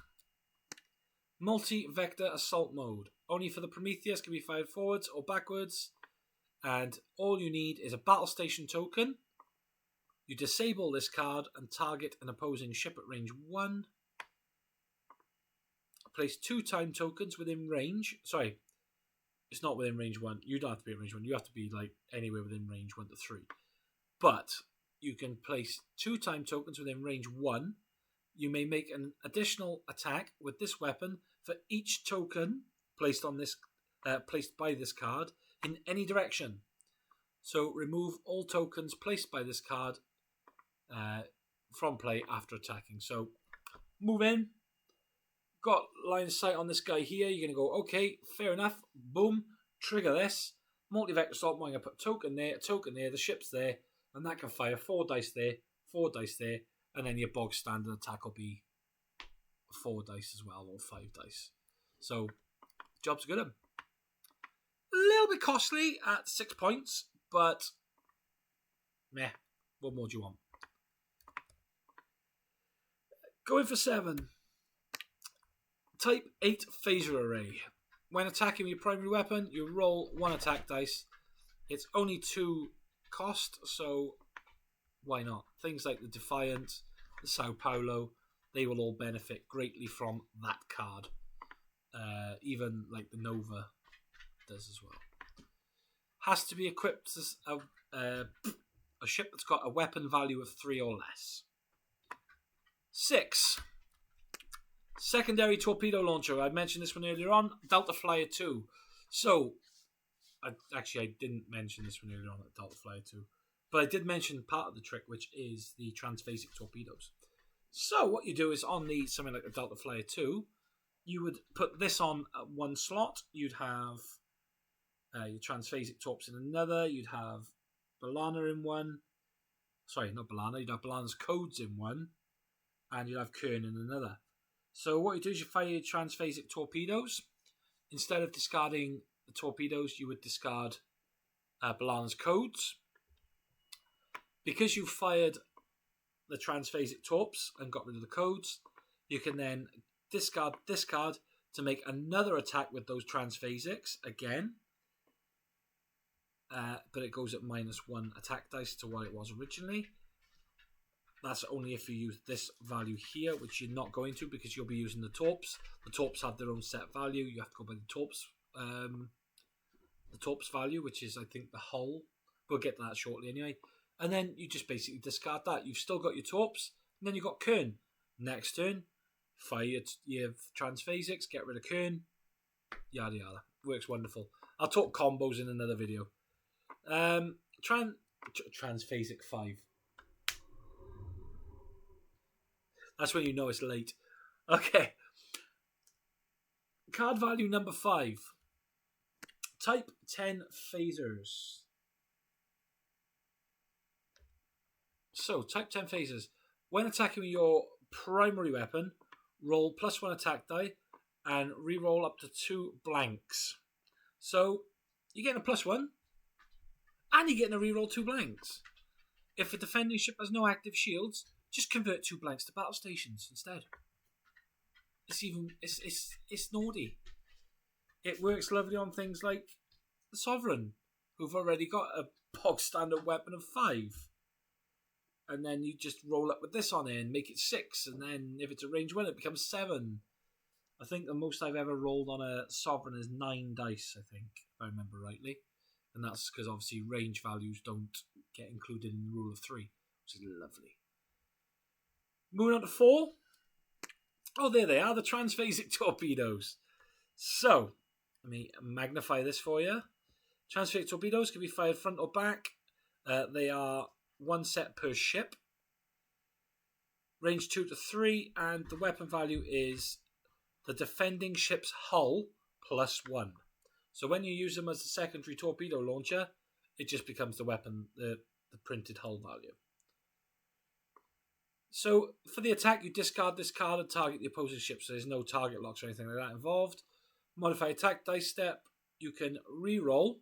Multi-Vector Assault Mode. Only for the Prometheus, can be fired forwards or backwards. And all you need is a battle station token. You disable this card and target an opposing ship at range 1. Place 2 time tokens within range. Sorry, it's not within range 1. You don't have to be at range 1. You have to be anywhere within range 1 to 3. But you can place 2 time tokens within range 1. You may make an additional attack with this weapon for each token placed on this placed by this card in any direction. So remove all tokens placed by this card from play after attacking. So move in. Got line of sight on this guy here. You're going to go, okay, fair enough. Boom. Trigger this. Multi-vector assault. I'm going to put a token there, the ship's there, and that can fire 4 dice there, 4 dice there, and then your bog standard attack will be 4 dice as well, or 5 dice. So, job's good. A little bit costly at 6 points, but meh. What more do you want? Going for 7. Type 8 Phaser Array. When attacking your primary weapon, you roll 1 attack dice. It's only 2 cost, so why not? Things like the Defiant the Sao Paulo, they will all benefit greatly from that card. Even like the Nova does as well. Has to be equipped as a ship that's got a weapon value of 3 or less. 6. Secondary torpedo launcher. I mentioned this one earlier on. Delta Flyer 2. So, I didn't mention this one earlier on at Delta Flyer 2. But I did mention part of the trick, which is the transphasic torpedoes. So, what you do is on something like a Delta Flyer 2, you would put this on one slot. You'd have your transphasic torps in another. You'd have B'Elanna in one. Sorry, not B'Elanna. You'd have B'Elanna's codes in one. And you'd have Kern in another. So what you do is you fire your transphasic torpedoes. Instead of discarding the torpedoes, you would discard B'Elanna's codes. Because you fired the transphasic torps and got rid of the codes, you can then discard to make another attack with those transphasics again. But it goes at -1 attack dice to what it was originally. That's only if you use this value here, which you're not going to because you'll be using the torps. The torps have their own set value. You have to go by the torps value, which is, I think, the hull. We'll get to that shortly anyway. And then you just basically discard that. You've still got your torps, and then you've got Kern. Next turn, fire your transphasics, get rid of Kern, yada yada. Works wonderful. I'll talk combos in another video. Transphasic 5. That's when you know it's late. Okay. Card value number 5. Type 10 phasers. So, type 10 phasers. When attacking with your primary weapon, roll +1 attack die and re-roll up to 2 blanks. So, you're getting a +1 and you're getting a re-roll 2 blanks. If a defending ship has no active shields, just convert 2 blanks to battle stations instead. It's naughty. It works lovely on things like the Sovereign, who've already got a bog standard weapon of 5. And then you just roll up with this on it and make it 6. And then if it's a range 1, it becomes 7. I think the most I've ever rolled on a Sovereign is 9 dice, I think, if I remember rightly. And that's because obviously range values don't get included in the rule of 3, which is lovely. Moving on to 4. Oh, there they are, the transphasic torpedoes. So, let me magnify this for you. Transphasic torpedoes can be fired front or back. They are 1 set per ship. Range 2 to 3, and the weapon value is the defending ship's hull +1. So when you use them as a secondary torpedo launcher, it just becomes the weapon, the printed hull value. So for the attack, you discard this card and target the opposing ship, so there's no target locks or anything like that involved. Modify attack dice step, you can re-roll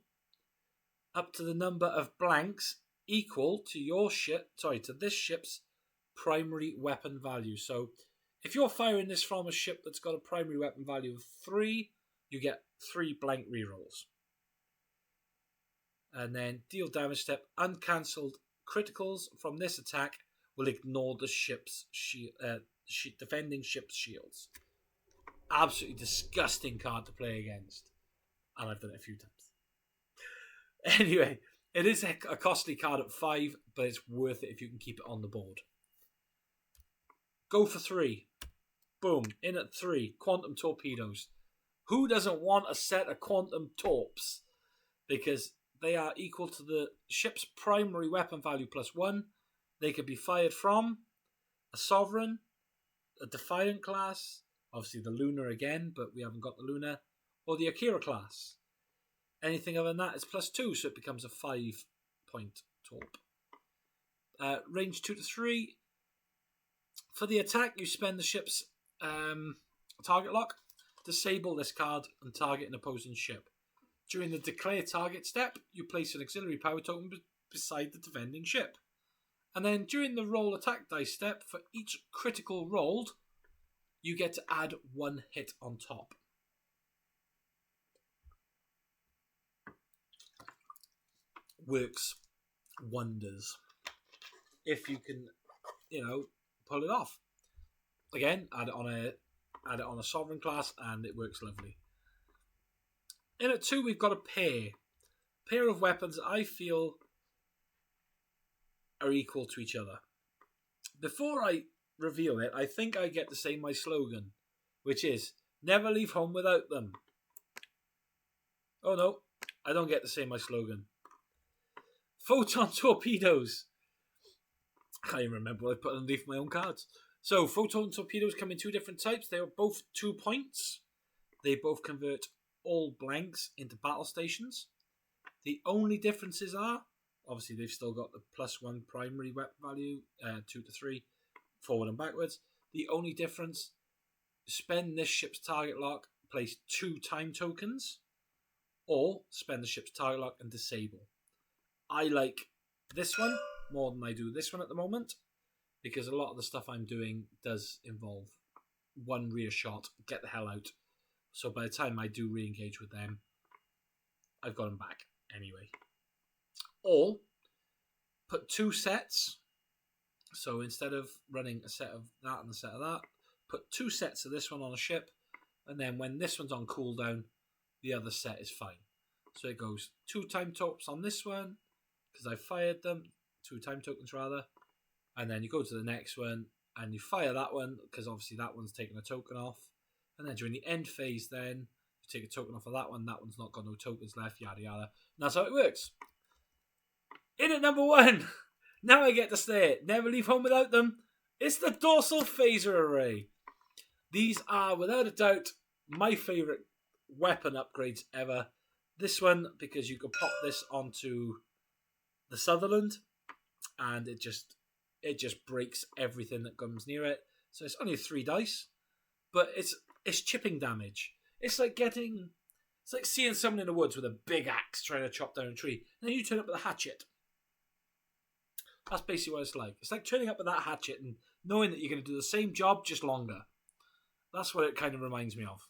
up to the number of blanks equal to this ship's primary weapon value. So if you're firing this from a ship that's got a primary weapon value of 3, you get 3 blank rerolls. And then deal damage step, uncancelled criticals from this attack will ignore the ship's defending ship's shields. Absolutely disgusting card to play against. And I've done it a few times. Anyway, it is a costly card at 5, but it's worth it if you can keep it on the board. Go for 3. Boom. In at 3. Quantum torpedoes. Who doesn't want a set of quantum torps? Because they are equal to the ship's primary weapon value +1. They could be fired from a Sovereign, a Defiant class, obviously the Lunar again, but we haven't got the Lunar, or the Akira class. Anything other than that is +2, so it becomes a 5-point torp. Range 2 to 3. For the attack, you spend the ship's target lock. Disable this card and target an opposing ship. During the declare target step, you place an auxiliary power token beside the defending ship. And then during the roll attack dice step, for each critical rolled, you get to add 1 hit on top. Works wonders. If you can, pull it off. Again, add it on a sovereign class, and it works lovely. In at 2, we've got a pair of weapons I feel are equal to each other. Before I reveal it, I think I get to say my slogan, which is never leave home without them. Oh no, I don't get to say my slogan. Photon torpedoes. I can't even remember what I put underneath my own cards. So, photon torpedoes come in 2 different types. They are both 2 points. They both convert all blanks into battle stations. The only differences are, obviously they've still got the +1 primary weapon value, 2 to 3, forward and backwards. The only difference, spend this ship's target lock, place 2 time tokens, or spend the ship's target lock and disable. I like this one more than I do this one at the moment, because a lot of the stuff I'm doing does involve 1 rear shot, get the hell out. So by the time I do re-engage with them, I've got them back anyway. Or put 2 sets. So instead of running a set of that and a set of that, put 2 sets of this one on a ship, and then when this one's on cooldown, the other set is fine. So it goes 2 time tokens on this one, because I fired them, 2 time tokens rather, and then you go to the next one, and you fire that one, because obviously that one's taken a token off, and then during the end phase then, you take a token off of that one's not got no tokens left, yada yada, and that's how it works. In at number 1, now I get to say it, never leave home without them, it's the dorsal phaser array. These are, without a doubt, my favourite weapon upgrades ever. This one, because you can pop this onto the Sutherland, and it just breaks everything that comes near it. So it's only 3 dice, but it's chipping damage. It's like seeing someone in the woods with a big axe trying to chop down a tree, and then you turn up with a hatchet. That's basically what it's like. It's like turning up with that hatchet and knowing that you're going to do the same job, just longer. That's what it kind of reminds me of.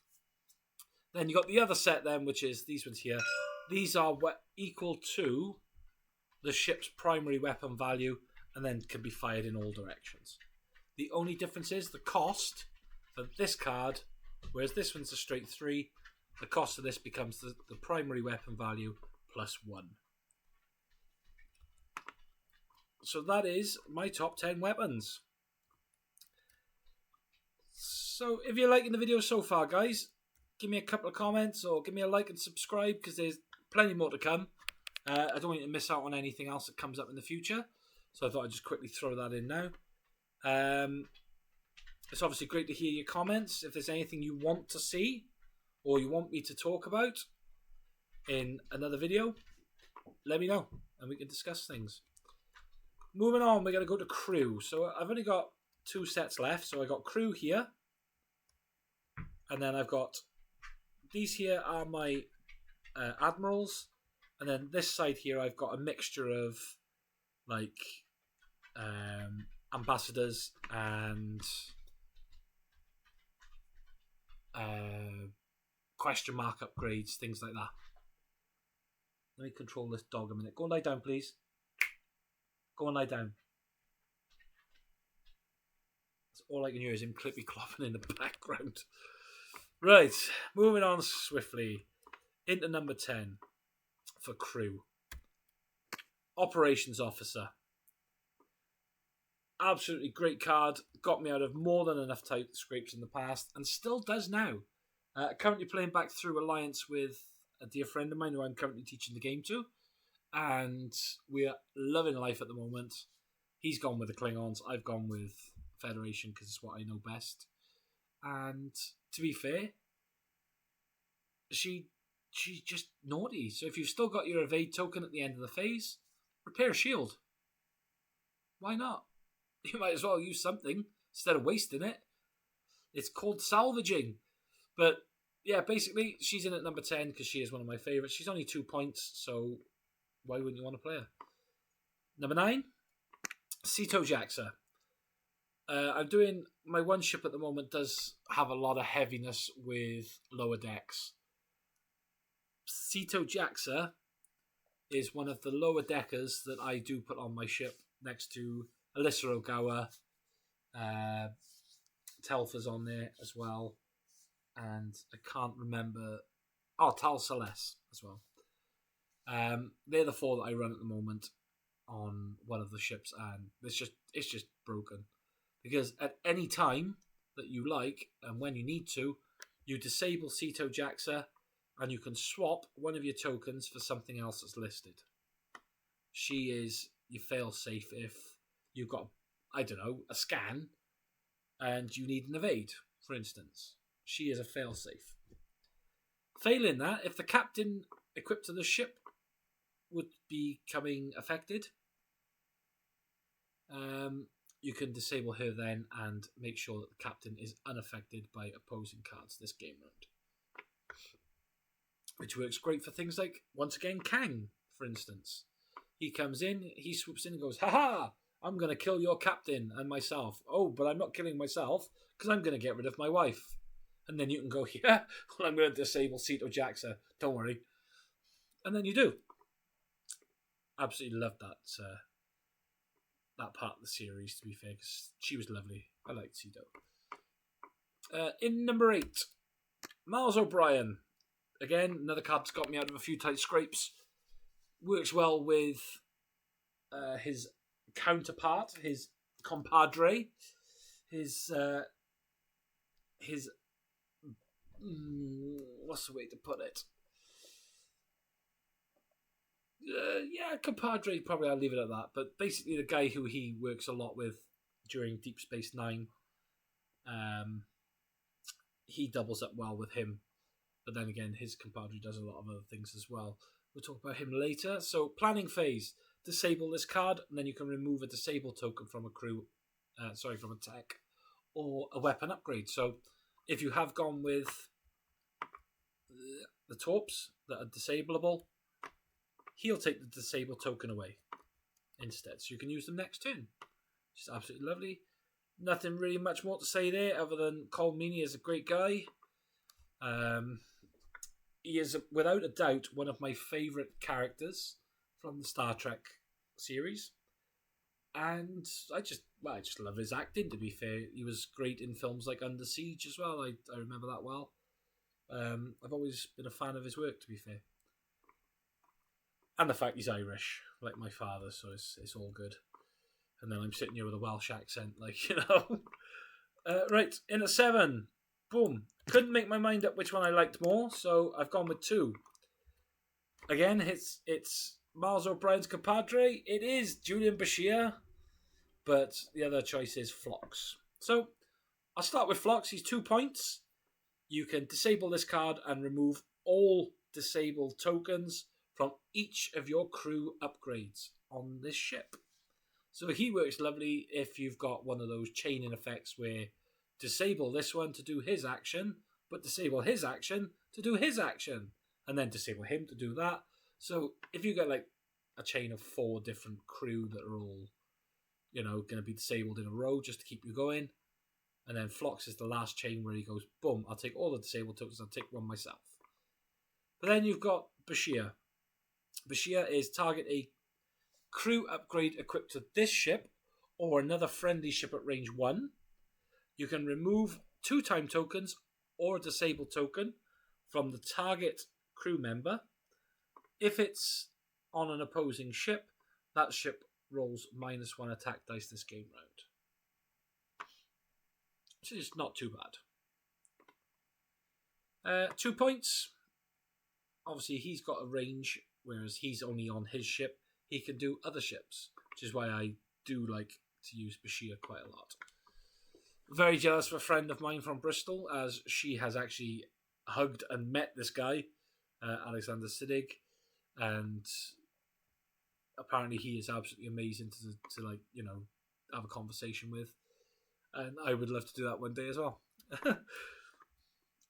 Then you got the other set then, which is these ones here. These are equal to the ship's primary weapon value, and then can be fired in all directions. The only difference is the cost for this card, whereas this one's a straight 3, the cost of this becomes the primary weapon value +1. So that is my top 10 weapons. So if you're liking the video so far, guys, give me a couple of comments or give me a like and subscribe, because there's plenty more to come. I don't want you to miss out on anything else that comes up in the future, so I thought I'd just quickly throw that in now. It's obviously great to hear your comments. If there's anything you want to see or you want me to talk about in another video, let me know and we can discuss things. Moving on, we're going to go to crew. So I've only got 2 sets left. So I got crew here, and then I've got these here are my admirals, and then this side here I've got a mixture of like ambassadors and question mark upgrades, things like that. Let me control this dog a minute. Go and lie down, please. Go and lie down. That's all I can hear is him clippy clopping in the background. Right, moving on swiftly into number 10 for crew. Operations Officer. Absolutely great card. Got me out of more than enough tight scrapes in the past, and still does now. Currently playing back through Alliance with a dear friend of mine who I'm currently teaching the game to, and we are loving life at the moment. He's gone with the Klingons, I've gone with Federation because it's what I know best. And to be fair, she's just naughty. So if you've still got your evade token at the end of the phase, repair a shield. Why not? You might as well use something instead of wasting it. It's called salvaging. But yeah, basically she's in at number 10 because she is one of my favourites. She's only 2 points, so why wouldn't you want to play her? Number 9, Sito Jaxa. I'm doing my one ship at the moment does have a lot of heaviness with lower decks. Sito Jaxa is one of the lower deckers that I do put on my ship next to Alyssa Ogawa, Telfa's on there as well, and I can't remember. Oh, Tal Celeste as well. They're the 4 that I run at the moment on one of the ships, and it's just broken because at any time that you like and when you need to, you disable Ceto Jaxa, and you can swap one of your tokens for something else that's listed. She is your fail safe if you've got, I don't know, a scan and you need an evade, for instance. She is a fail safe. Failing that, if the captain equipped to the ship would be becoming affected, you can disable her then and make sure that the captain is unaffected by opposing cards this game round. Which works great for things like, once again, Kang, for instance. He comes in, he swoops in and goes, "Ha-ha! I'm going to kill your captain and myself. Oh, but I'm not killing myself because I'm going to get rid of my wife." And then you can go, "Yeah, well, I'm going to disable Ceto Jaxa. Don't worry." And then you do. Absolutely loved that part of the series, to be fair, because she was lovely. I liked Ceto. In number 8, Miles O'Brien. Again, another card that's got me out of a few tight scrapes. Works well with his counterpart, his compadre, his what's the way to put it? Yeah, compadre, probably I'll leave it at that. But basically the guy who he works a lot with during Deep Space Nine, he doubles up well with him. But then again, his compadre does a lot of other things as well. We'll talk about him later. So, planning phase. Disable this card, and then you can remove a disable token from a crew, from a tech, or a weapon upgrade. So, if you have gone with the torps that are disableable, he'll take the disable token away instead. So you can use them next turn. Which is absolutely lovely. Nothing really much more to say there other than Colm Meaney is a great guy. He is, without a doubt, one of my favourite characters from the Star Trek series. And I just love his acting, to be fair. He was great in films like Under Siege as well. I remember that well. I've always been a fan of his work, to be fair. And the fact he's Irish, like my father, so it's all good. And then I'm sitting here with a Welsh accent, right, in at 7. Boom. Couldn't make my mind up which one I liked more, so I've gone with 2. Again, it's Miles O'Brien's compadre. It is Julian Bashir, but the other choice is Phlox. So I'll start with Phlox. He's 2 points. You can disable this card and remove all disabled tokens from each of your crew upgrades on this ship. So he works lovely if you've got one of those chaining effects where disable this one to do his action, but disable his action to do his action, and then disable him to do that. So if you get like a chain of 4 different crew that are all, going to be disabled in a row just to keep you going, and then Phlox is the last chain where he goes, boom, I'll take all the disabled tokens, I'll take one myself. But then you've got Bashir. Bashir is target a crew upgrade equipped to this ship or another friendly ship at range 1. You can remove 2 time tokens or a disabled token from the target crew member. If it's on an opposing ship, that ship rolls -1 attack dice this game round. Which is not too bad. 2 points. Obviously, he's got a range, whereas he's only on his ship. He can do other ships, which is why I do like to use Bashir quite a lot. Very jealous of a friend of mine from Bristol, as she has actually hugged and met this guy, Alexander Siddig, and apparently he is absolutely amazing to have a conversation with, and I would love to do that one day as well.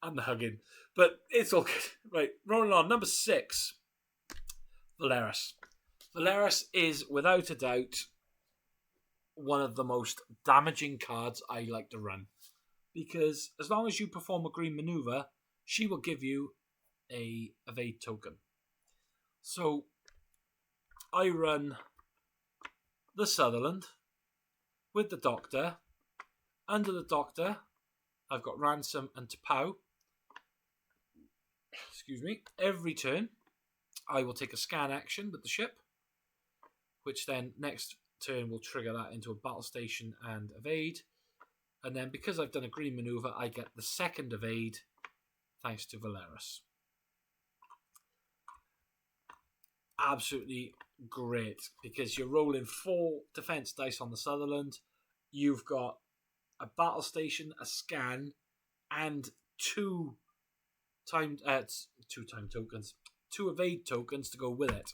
And the hugging, but it's all good. Right, rolling on. Number 6, Valeris. Valeris is without a doubt one of the most damaging cards I like to run, because as long as you perform a green maneuver, she will give you a evade token. So I run the Sutherland with the Doctor Under the Doctor, I've got Ransom and T'Pau. Excuse me. Every turn, I will take a scan action with the ship, which then next turn will trigger that into a battle station and evade. And then because I've done a green maneuver, I get the second evade thanks to Valeris. Absolutely great, because you're rolling 4 defense dice on the Sutherland. You've got a battle station, a scan, and 2 time tokens, 2 evade tokens to go with it.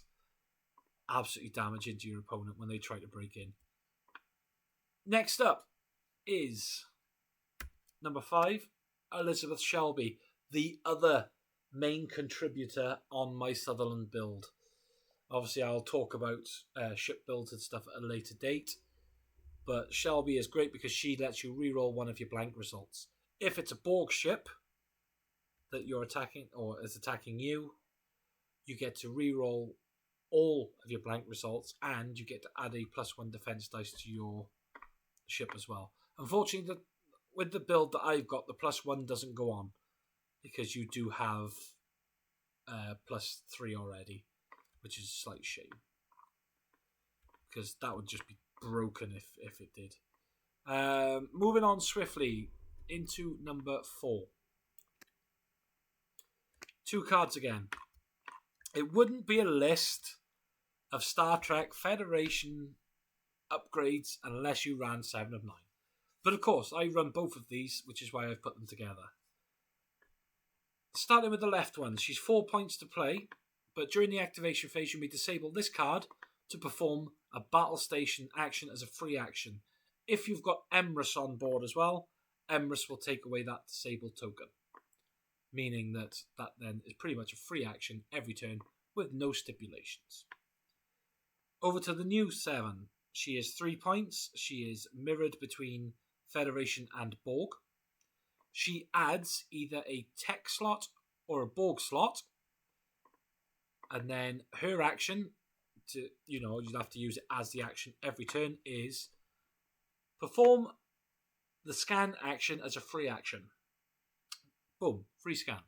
Absolutely damaging to your opponent when they try to break in. Next up is number 5, Elizabeth Shelby, the other main contributor on my Sutherland build. Obviously, I'll talk about ship builds and stuff at a later date, but Shelby is great because she lets you reroll one of your blank results. If it's a Borg ship that you're attacking or is attacking you, you get to reroll all of your blank results, and you get to add a +1 defense dice to your ship as well. Unfortunately, with the build that I've got, the +1 doesn't go on because you do have +3 already, which is a slight shame because that would just be broken if it did. Moving on swiftly into number 4. 2 cards again. It wouldn't be a list of Star Trek Federation upgrades unless you ran 7 of 9. But of course, I run both of these, which is why I've put them together. Starting with the left one, she's 4 points to play, but during the activation phase, you may disable this card to perform a battle station action as a free action. If you've got Emrys on board as well, Emrys will take away that disabled token, meaning that then is pretty much a free action every turn with no stipulations. Over to the new 7. She is 3 points. She is mirrored between Federation and Borg. She adds either a tech slot or a Borg slot, and then her action, you'd have to use it as the action every turn, is perform the scan action as a free action. Boom, free scan.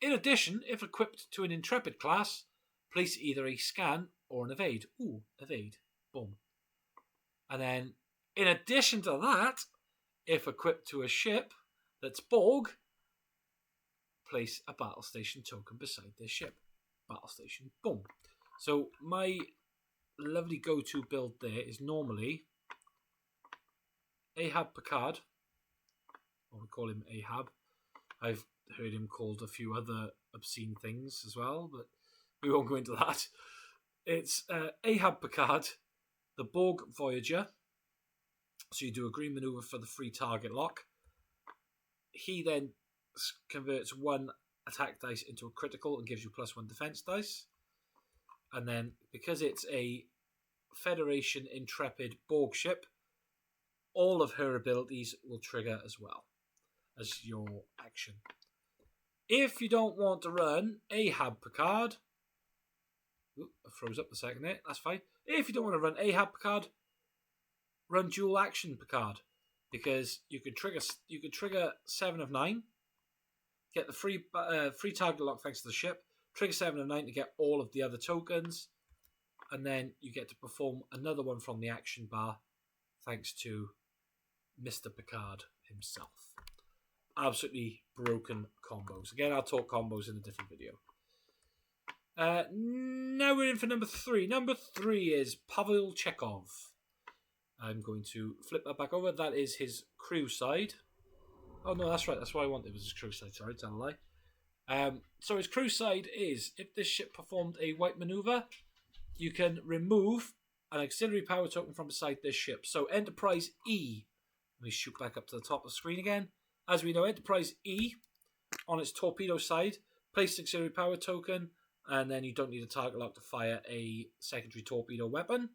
In addition, if equipped to an Intrepid class, place either a scan or an evade. Ooh, evade. Boom. And then, in addition to that, if equipped to a ship that's Borg, place a battle station token beside this ship. Battle station. Boom. So my lovely go-to build there is normally Ahab Picard. Or we call him Ahab. I've heard him called a few other obscene things as well, but we won't go into that. It's Ahab Picard, the Borg Voyager. So you do a green maneuver for the free target lock. He then converts 1 attack dice into a critical and gives you +1 defense dice. And then, because it's a Federation Intrepid Borg ship, all of her abilities will trigger as well as your action. If you don't want to run Ahab Picard, I froze up a second there, that's fine. If you don't want to run Ahab Picard, run dual action Picard, because you could trigger 7 of 9, get the free target lock thanks to the ship, trigger 7 of 9 to get all of the other tokens, and then you get to perform another one from the action bar thanks to Mr. Picard himself. Absolutely broken combos. Again, I'll talk combos in a different video. Now we're in for number 3. Number 3 is Pavel Chekhov. I'm going to flip that back over. That is his crew side. Oh no, that's right. That's what I wanted. It was his crew side. Sorry, tell a lie. So his crew side is, if this ship performed a white maneuver, you can remove an auxiliary power token from beside this ship. So Enterprise E. Let me shoot back up to the top of the screen again. As we know, Enterprise E, on its torpedo side, place auxiliary power token, and then you don't need a target lock to fire a secondary torpedo weapon.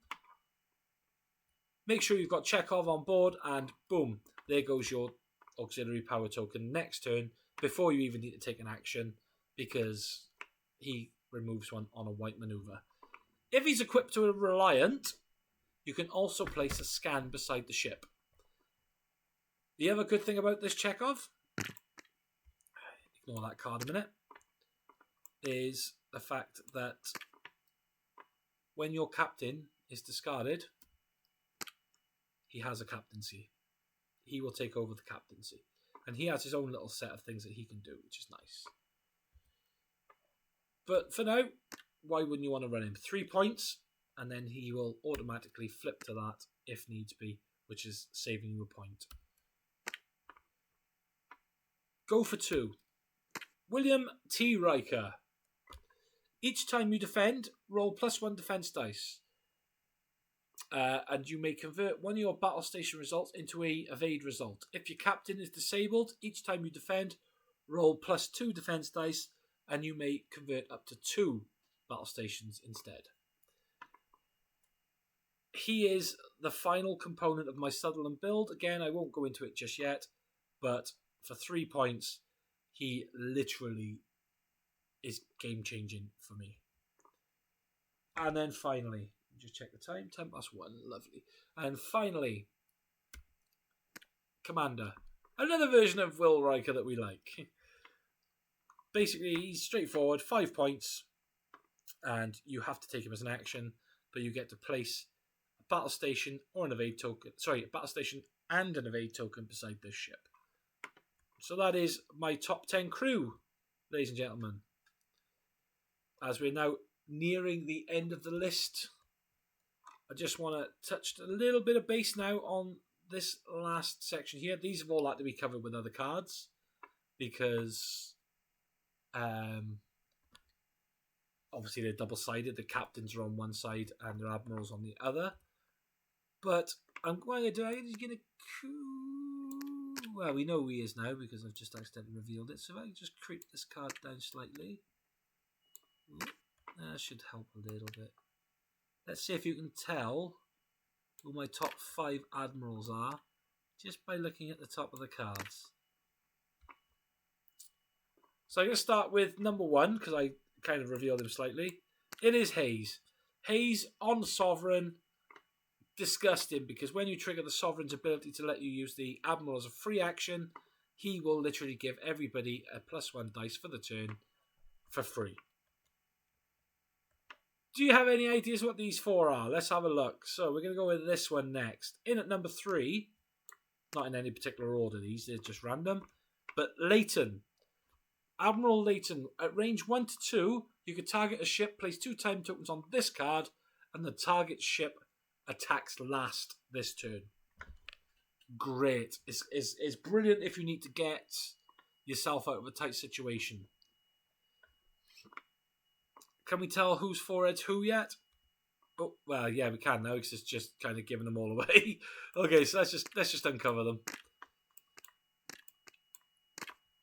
Make sure you've got Chekhov on board, and boom, there goes your auxiliary power token next turn, before you even need to take an action, because he removes one on a white maneuver. If he's equipped to a Reliant, you can also place a scan beside the ship. The other good thing about this Chekhov, ignore that card a minute, is the fact that when your captain is discarded, he has a captaincy. He will take over the captaincy. And he has his own little set of things that he can do, which is nice. But for now, why wouldn't you want to run him? 3 points, and then he will automatically flip to that if needs be, which is saving you a point. Go for 2. William T. Riker. Each time you defend, roll +1 defense dice. And you may convert one of your battle station results into a evade result. If your captain is disabled, each time you defend, roll +2 defense dice, and you may convert up to 2 battle stations instead. He is the final component of my Sutherland build. Again, I won't go into it just yet, but for 3 points, he literally is game-changing for me. And then finally, just check the time, 1:10, lovely. And finally, Commander. Another version of Will Riker that we like. Basically, he's straightforward, 5 points, and you have to take him as an action, but you get to place a battle station or an evade token. Sorry, a battle station and an evade token beside this ship. So that is my top 10 crew, ladies and gentlemen. As we're now nearing the end of the list, I just want to touch a little bit of base now on this last section here. These have all had to be covered with other cards because obviously they're double-sided. The captains are on one side and the admirals on the other. But I'm going to well, we know who he is now because I've just accidentally revealed it. So if I just creep this card down slightly, that should help a little bit. Let's see if you can tell who my top 5 admirals are just by looking at the top of the cards. So I'm going to start with number 1 because I kind of revealed him slightly. It is Hayes. Hayes on Sovereign. Disgusting because when you trigger the Sovereign's ability to let you use the Admiral as a free action, he will literally give everybody a +1 dice for the turn for free. Do you have any ideas what these 4 are? Let's have a look. So we're going to go with this one next. In at number 3, not in any particular order these, they're just random, but Leighton. Admiral Leighton. At range 1 to 2, you can target a ship, place 2 time tokens on this card, and the target ship attacks last this turn. Great. It's brilliant if you need to get yourself out of a tight situation. Can we tell whose forehead's who yet? Oh, well, yeah, we can now because it's just kind of giving them all away. Okay, so let's just uncover them.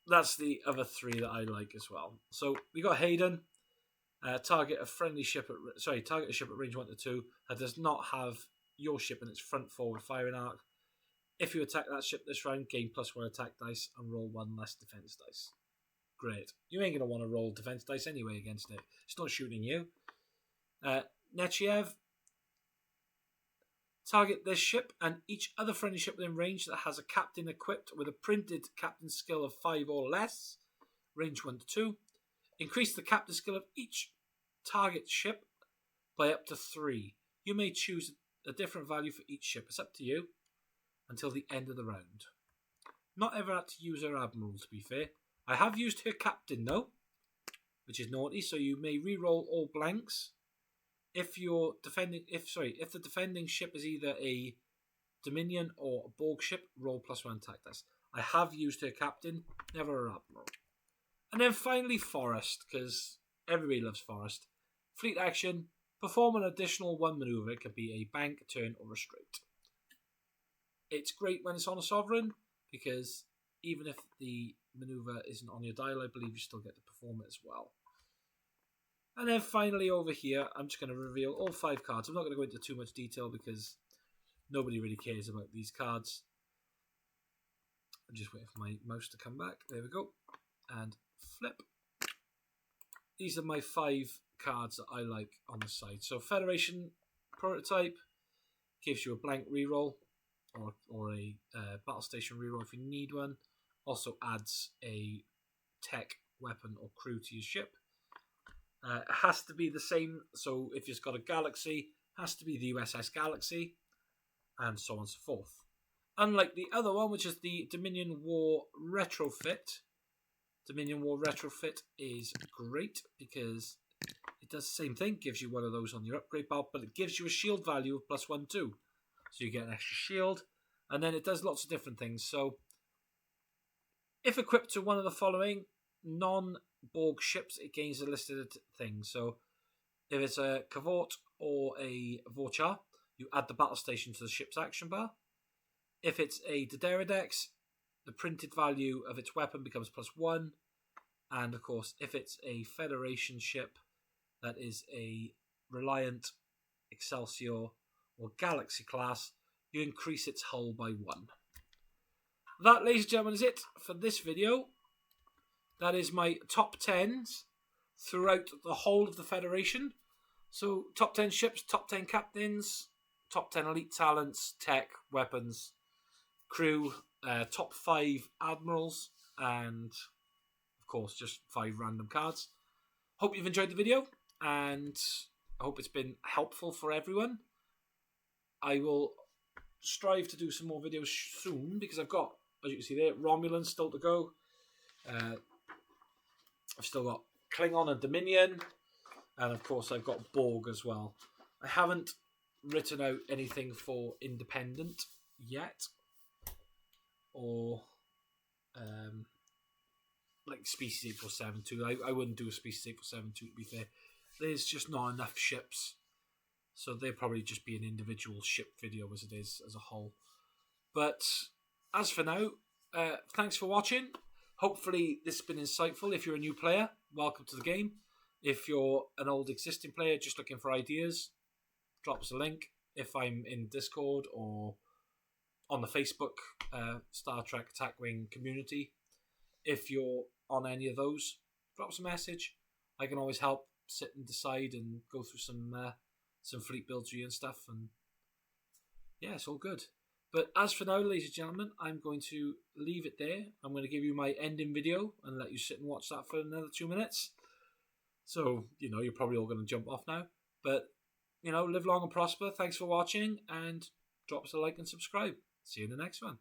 That's the other 3 that I like as well. So we got Hayden. Target a ship at range 1 to 2 that does not have your ship in its front forward firing arc. If you attack that ship this round, gain +1 attack dice and roll 1 less defense dice. Great. You ain't going to want to roll defense dice anyway against it. It's not shooting you. Nechayev. Target this ship and each other friendly ship within range that has a captain equipped with a printed captain skill of 5 or less. Range 1 to 2. Increase the captain skill of each target ship by up to 3. You may choose a different value for each ship. It's up to you until the end of the round. Not ever had to use her admiral, to be fair. I have used her captain though, which is naughty. So you may re-roll all blanks. If the defending ship is either a Dominion or a Borg ship, roll +1 attack dice. I have used her captain, never her admiral. And then finally Forrest, because everybody loves Forrest. Fleet action, perform an additional 1 maneuver. It could be a bank, turn, or a straight. It's great when it's on a Sovereign, because even if the maneuver isn't on your dial, I believe you still get to perform it as well. And then finally over here, I'm just going to reveal all 5 cards. I'm not going to go into too much detail because nobody really cares about these cards. I'm just waiting for my mouse to come back. There we go. And flip. These are my 5 cards that I like on the side. So Federation Prototype gives you a blank reroll. or a battle station reroll if you need one. Also adds a tech, weapon, or crew to your ship. It has to be the same. So if you've got a Galaxy, it has to be the USS Galaxy, and so on and so forth. Unlike the other one, which is the Dominion War Retrofit. Dominion War Retrofit is great because it does the same thing, gives you one of those on your upgrade bar, but it gives you a shield value of +1, 2. So you get an extra shield, and then it does lots of different things. So if equipped to one of the following non-Borg ships, it gains a listed thing. So if it's a Cavort or a Vorchar, you add the battle station to the ship's action bar. If it's a Dederadex, the printed value of its weapon becomes +1. And of course, if it's a Federation ship that is a Reliant, Excelsior, or Galaxy class, you increase its hull by 1. That, ladies and gentlemen, is it for this video. That is my top 10s throughout the whole of the Federation. So, top 10 ships, top 10 captains, top 10 elite talents, tech, weapons, crew, top 5 admirals, and of course, just 5 random cards. Hope you've enjoyed the video, and I hope it's been helpful for everyone. I will strive to do some more videos soon because I've got, as you can see there, Romulan still to go. I've still got Klingon and Dominion, and of course I've got Borg as well. I haven't written out anything for Independent yet, or like Species 8472. I wouldn't do a Species 8472 to be fair. There's just not enough ships, so they'd probably just be an individual ship video as it is as a whole. But as for now, thanks for watching. Hopefully this has been insightful. If you're a new player, welcome to the game. If you're an old existing player just looking for ideas, drop us a link. If I'm in Discord or on the Facebook Star Trek Attack Wing community, if you're on any of those, drop us a message. I can always help sit and decide and go through some fleet builds and stuff, and yeah, it's all good. But as for now, ladies and gentlemen, I'm going to leave it there. I'm going to give you my ending video and let you sit and watch that for another 2 minutes. So, you're probably all going to jump off now. But, live long and prosper. Thanks for watching, and drop us a like and subscribe. See you in the next one.